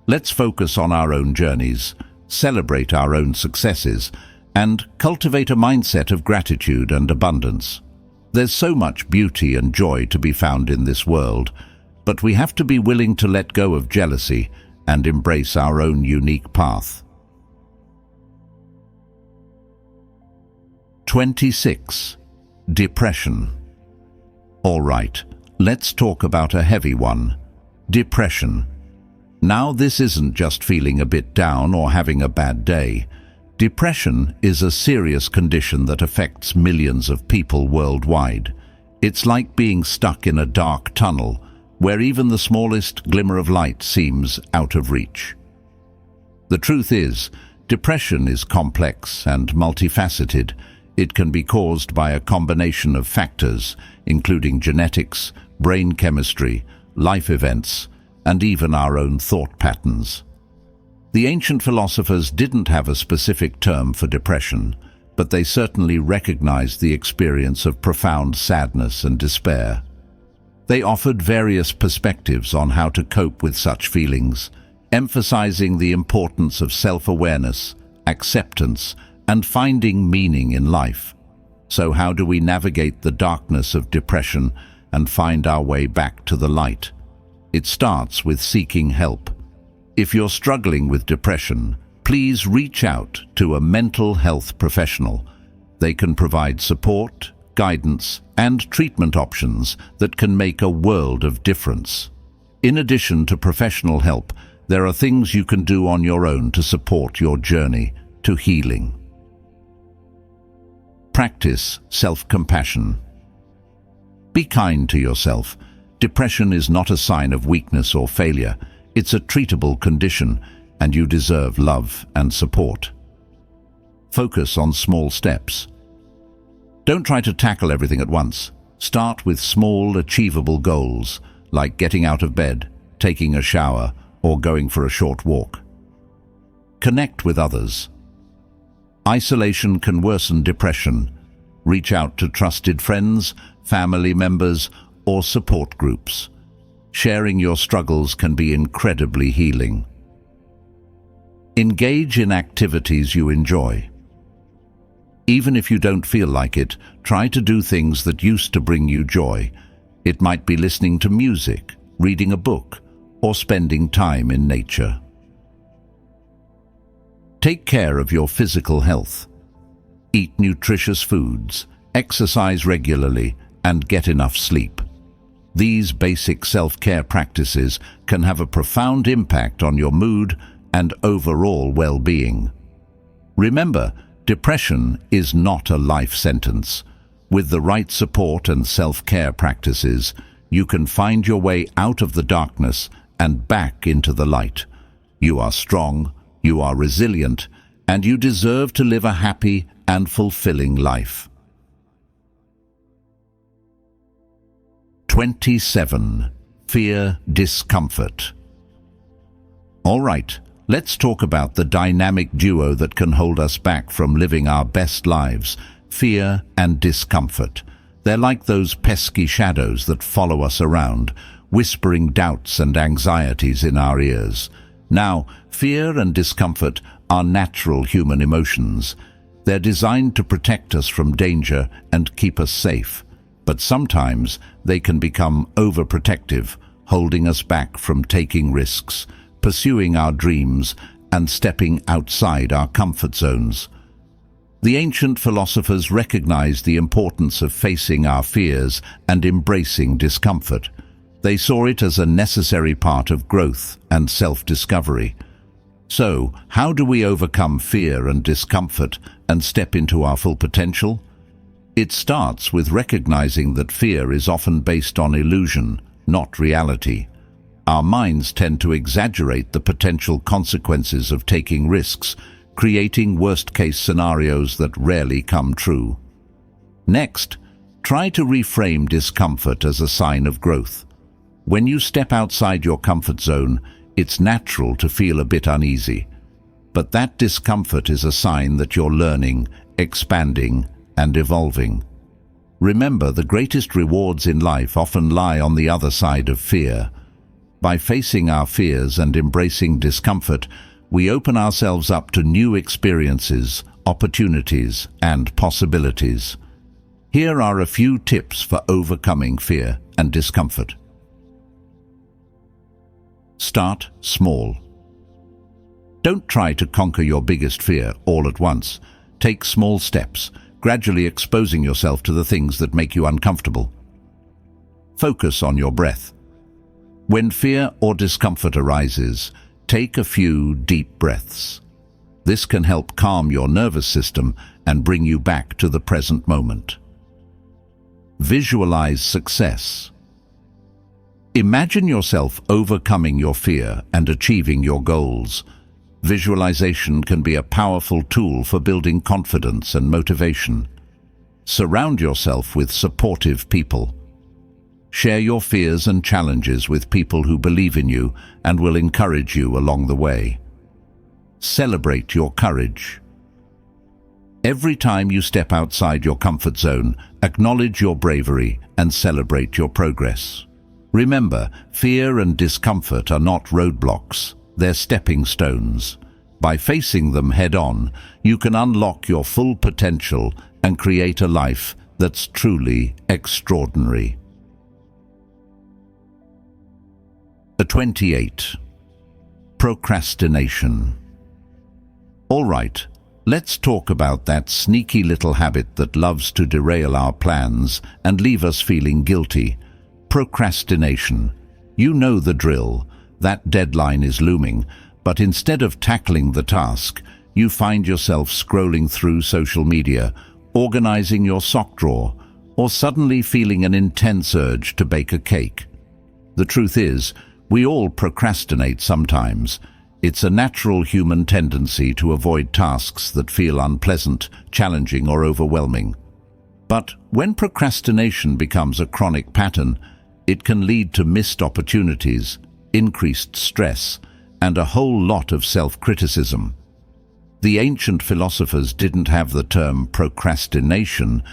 Let's focus on our own journeys, celebrate our own successes, and cultivate a mindset of gratitude and abundance. There's so much beauty and joy to be found in this world, but we have to be willing to let go of jealousy and embrace our own unique path. 26. Depression. All right, let's talk about a heavy one: depression. Now, this isn't just feeling a bit down or having a bad day. Depression is a serious condition that affects millions of people worldwide. It's like being stuck in a dark tunnel where even the smallest glimmer of light seems out of reach. The truth is, depression is complex and multifaceted. It can be caused by a combination of factors, including genetics, brain chemistry, life events, and even our own thought patterns. The ancient philosophers didn't have a specific term for depression, but they certainly recognized the experience of profound sadness and despair. They offered various perspectives on how to cope with such feelings, emphasizing the importance of self-awareness, acceptance, and finding meaning in life. So how do we navigate the darkness of depression and find our way back to the light? It starts with seeking help. If you're struggling with depression, please reach out to a mental health professional. They can provide support, guidance, and treatment options that can make a world of difference. In addition to professional help, there are things you can do on your own to support your journey to healing. Practice self-compassion. Be kind to yourself. Depression is not a sign of weakness or failure. It's a treatable condition, and you deserve love and support. Focus on small steps. Don't try to tackle everything at once. Start with small, achievable goals, like getting out of bed, taking a shower, or going for a short walk. Connect with others. Isolation can worsen depression. Reach out to trusted friends, family members, or support groups. Sharing your struggles can be incredibly healing. Engage in activities you enjoy. Even if you don't feel like it, try to do things that used to bring you joy. It might be listening to music, reading a book, or spending time in nature. Take care of your physical health. Eat nutritious foods, exercise regularly, and get enough sleep. These basic self-care practices can have a profound impact on your mood and overall well-being. Remember, depression is not a life sentence. With the right support and self-care practices, you can find your way out of the darkness and back into the light. You are strong, you are resilient, and you deserve to live a happy and fulfilling life. 27. Fear, discomfort. All right, let's talk about the dynamic duo that can hold us back from living our best lives: fear and discomfort. They're like those pesky shadows that follow us around, whispering doubts and anxieties in our ears. Now, fear and discomfort are natural human emotions. They're designed to protect us from danger and keep us safe. But sometimes they can become overprotective, holding us back from taking risks, pursuing our dreams, and stepping outside our comfort zones. The ancient philosophers recognized the importance of facing our fears and embracing discomfort. They saw it as a necessary part of growth and self-discovery. So, how do we overcome fear and discomfort and step into our full potential? It starts with recognizing that fear is often based on illusion, not reality. Our minds tend to exaggerate the potential consequences of taking risks, creating worst-case scenarios that rarely come true. Next, try to reframe discomfort as a sign of growth. When you step outside your comfort zone, it's natural to feel a bit uneasy. But that discomfort is a sign that you're learning, expanding, and evolving. Remember, the greatest rewards in life often lie on the other side of fear. By facing our fears and embracing discomfort, we open ourselves up to new experiences, opportunities, and possibilities. Here are a few tips for overcoming fear and discomfort. Start small. Don't try to conquer your biggest fear all at once. Take small steps, gradually exposing yourself to the things that make you uncomfortable. Focus on your breath. When fear or discomfort arises, take a few deep breaths. This can help calm your nervous system and bring you back to the present moment. Visualize success. Imagine yourself overcoming your fear and achieving your goals. Visualization can be a powerful tool for building confidence and motivation. Surround yourself with supportive people. Share your fears and challenges with people who believe in you and will encourage you along the way. Celebrate your courage. Every time you step outside your comfort zone, acknowledge your bravery and celebrate your progress. Remember, fear and discomfort are not roadblocks, they're stepping stones. By facing them head-on, you can unlock your full potential and create a life that's truly extraordinary. 28. Procrastination. All right, let's talk about that sneaky little habit that loves to derail our plans and leave us feeling guilty. Procrastination. You know the drill. That deadline is looming, but instead of tackling the task, you find yourself scrolling through social media, organizing your sock drawer, or suddenly feeling an intense urge to bake a cake. The truth is, we all procrastinate sometimes. It's a natural human tendency to avoid tasks that feel unpleasant, challenging, or overwhelming. But when procrastination becomes a chronic pattern, it can lead to missed opportunities, increased stress, and a whole lot of self-criticism. The ancient philosophers didn't have the term procrastination,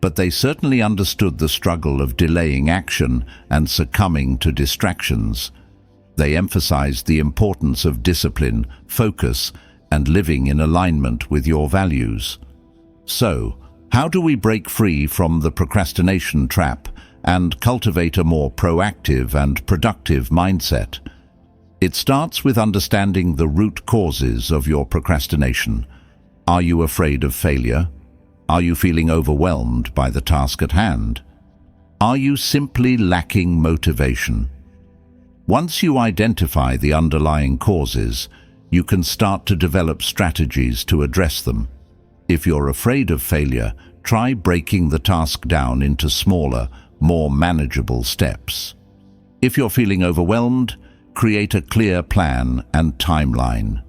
but they certainly understood the struggle of delaying action and succumbing to distractions. They emphasized the importance of discipline, focus, and living in alignment with your values. So, how do we break free from the procrastination trap and cultivate a more proactive and productive mindset? It starts with understanding the root causes of your procrastination. Are you afraid of failure? Are you feeling overwhelmed by the task at hand? Are you simply lacking motivation? Once you identify the underlying causes, you can start to develop strategies to address them. If you're afraid of failure, try breaking the task down into smaller, more manageable steps. If you're feeling overwhelmed, create a clear plan and timeline.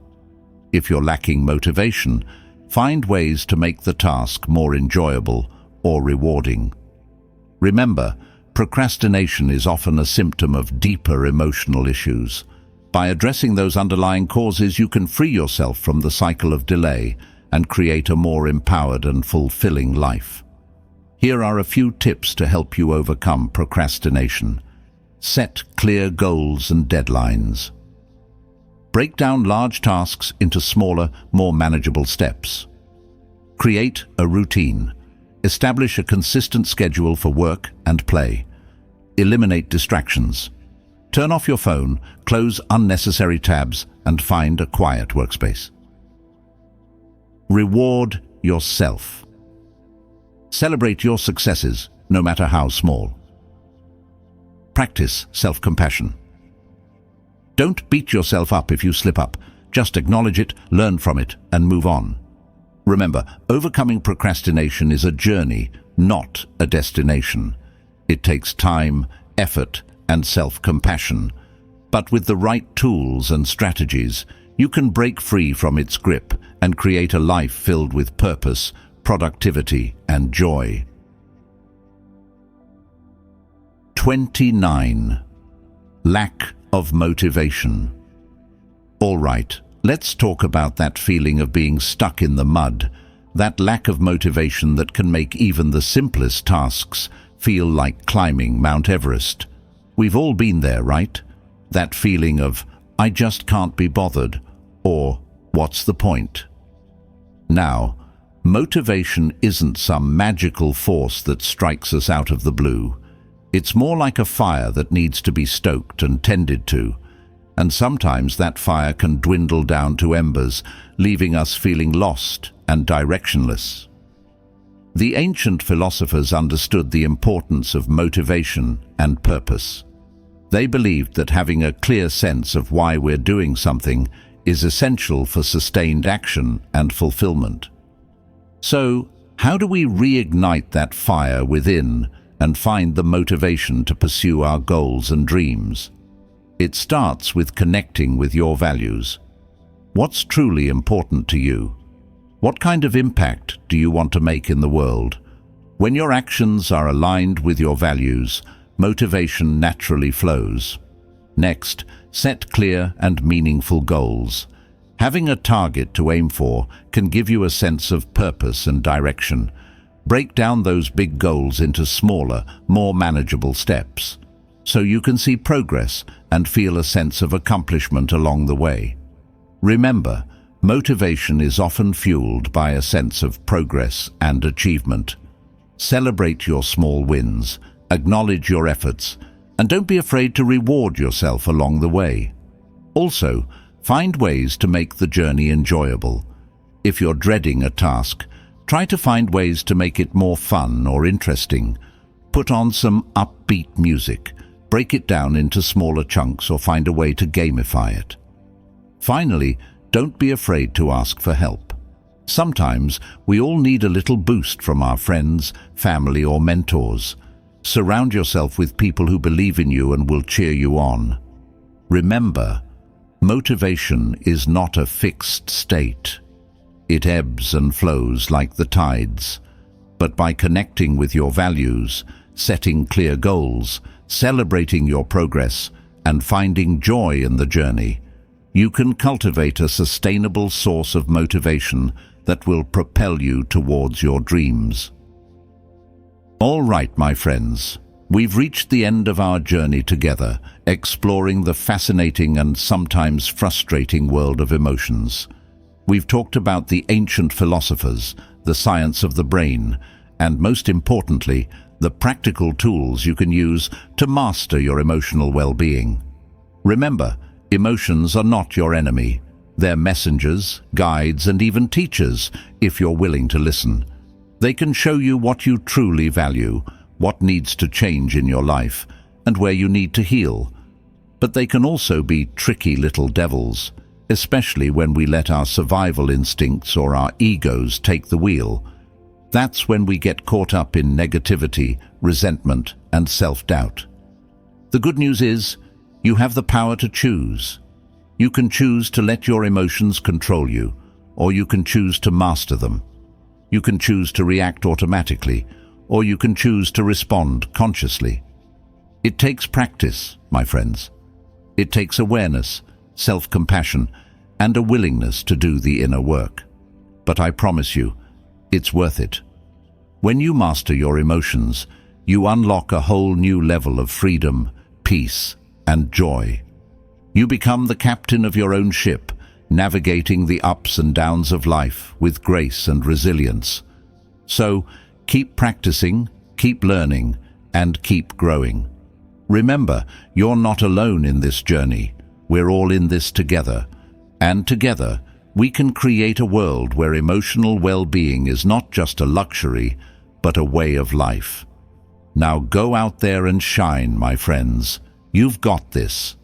If you're lacking motivation, find ways to make the task more enjoyable or rewarding. Remember, procrastination is often a symptom of deeper emotional issues. By addressing those underlying causes, you can free yourself from the cycle of delay and create a more empowered and fulfilling life. Here are a few tips to help you overcome procrastination. Set clear goals and deadlines. Break down large tasks into smaller, more manageable steps. Create a routine. Establish a consistent schedule for work and play. Eliminate distractions. Turn off your phone, close unnecessary tabs, and find a quiet workspace. Reward yourself. Celebrate your successes, no matter how small. Practice self-compassion. Don't beat yourself up if you slip up. Just acknowledge it, learn from it, and move on. Remember, overcoming procrastination is a journey, not a destination. It takes time, effort, and self-compassion. But with the right tools and strategies, you can break free from its grip and create a life filled with purpose, productivity, and joy. 29. Lack of motivation. All right, let's talk about that feeling of being stuck in the mud, that lack of motivation that can make even the simplest tasks feel like climbing Mount Everest. We've all been there, right? That feeling of, I just can't be bothered, or what's the point? Now, motivation isn't some magical force that strikes us out of the blue. It's more like a fire that needs to be stoked and tended to, and sometimes that fire can dwindle down to embers, leaving us feeling lost and directionless. The ancient philosophers understood the importance of motivation and purpose. They believed that having a clear sense of why we're doing something is essential for sustained action and fulfillment. So, how do we reignite that fire within and find the motivation to pursue our goals and dreams? It starts with connecting with your values. What's truly important to you? What kind of impact do you want to make in the world? When your actions are aligned with your values, motivation naturally flows. Next, set clear and meaningful goals. Having a target to aim for can give you a sense of purpose and direction. Break down those big goals into smaller, more manageable steps, so you can see progress and feel a sense of accomplishment along the way. Remember, motivation is often fueled by a sense of progress and achievement. Celebrate your small wins, acknowledge your efforts, and don't be afraid to reward yourself along the way. Also, find ways to make the journey enjoyable. If you're dreading a task, try to find ways to make it more fun or interesting. Put on some upbeat music, break it down into smaller chunks, or find a way to gamify it. Finally, don't be afraid to ask for help. Sometimes we all need a little boost from our friends, family, or mentors. Surround yourself with people who believe in you and will cheer you on. Remember, motivation is not a fixed state. It ebbs and flows like the tides. But by connecting with your values, setting clear goals, celebrating your progress, and finding joy in the journey, you can cultivate a sustainable source of motivation that will propel you towards your dreams. All right, my friends, we've reached the end of our journey together, exploring the fascinating and sometimes frustrating world of emotions. We've talked about the ancient philosophers, the science of the brain, and most importantly, the practical tools you can use to master your emotional well-being. Remember, emotions are not your enemy. They're messengers, guides, and even teachers, if you're willing to listen. They can show you what you truly value, what needs to change in your life, and where you need to heal. But they can also be tricky little devils, especially when we let our survival instincts or our egos take the wheel. That's when we get caught up in negativity, resentment, and self-doubt. The good news is, you have the power to choose. You can choose to let your emotions control you, or you can choose to master them. You can choose to react automatically, or you can choose to respond consciously. It takes practice, my friends. It takes awareness, self-compassion, and a willingness to do the inner work. But I promise you, it's worth it. When you master your emotions, you unlock a whole new level of freedom, peace, and joy. You become the captain of your own ship, navigating the ups and downs of life with grace and resilience. So, keep practicing, keep learning, and keep growing. Remember, you're not alone in this journey. We're all in this together. And together, we can create a world where emotional well-being is not just a luxury, but a way of life. Now go out there and shine, my friends. You've got this.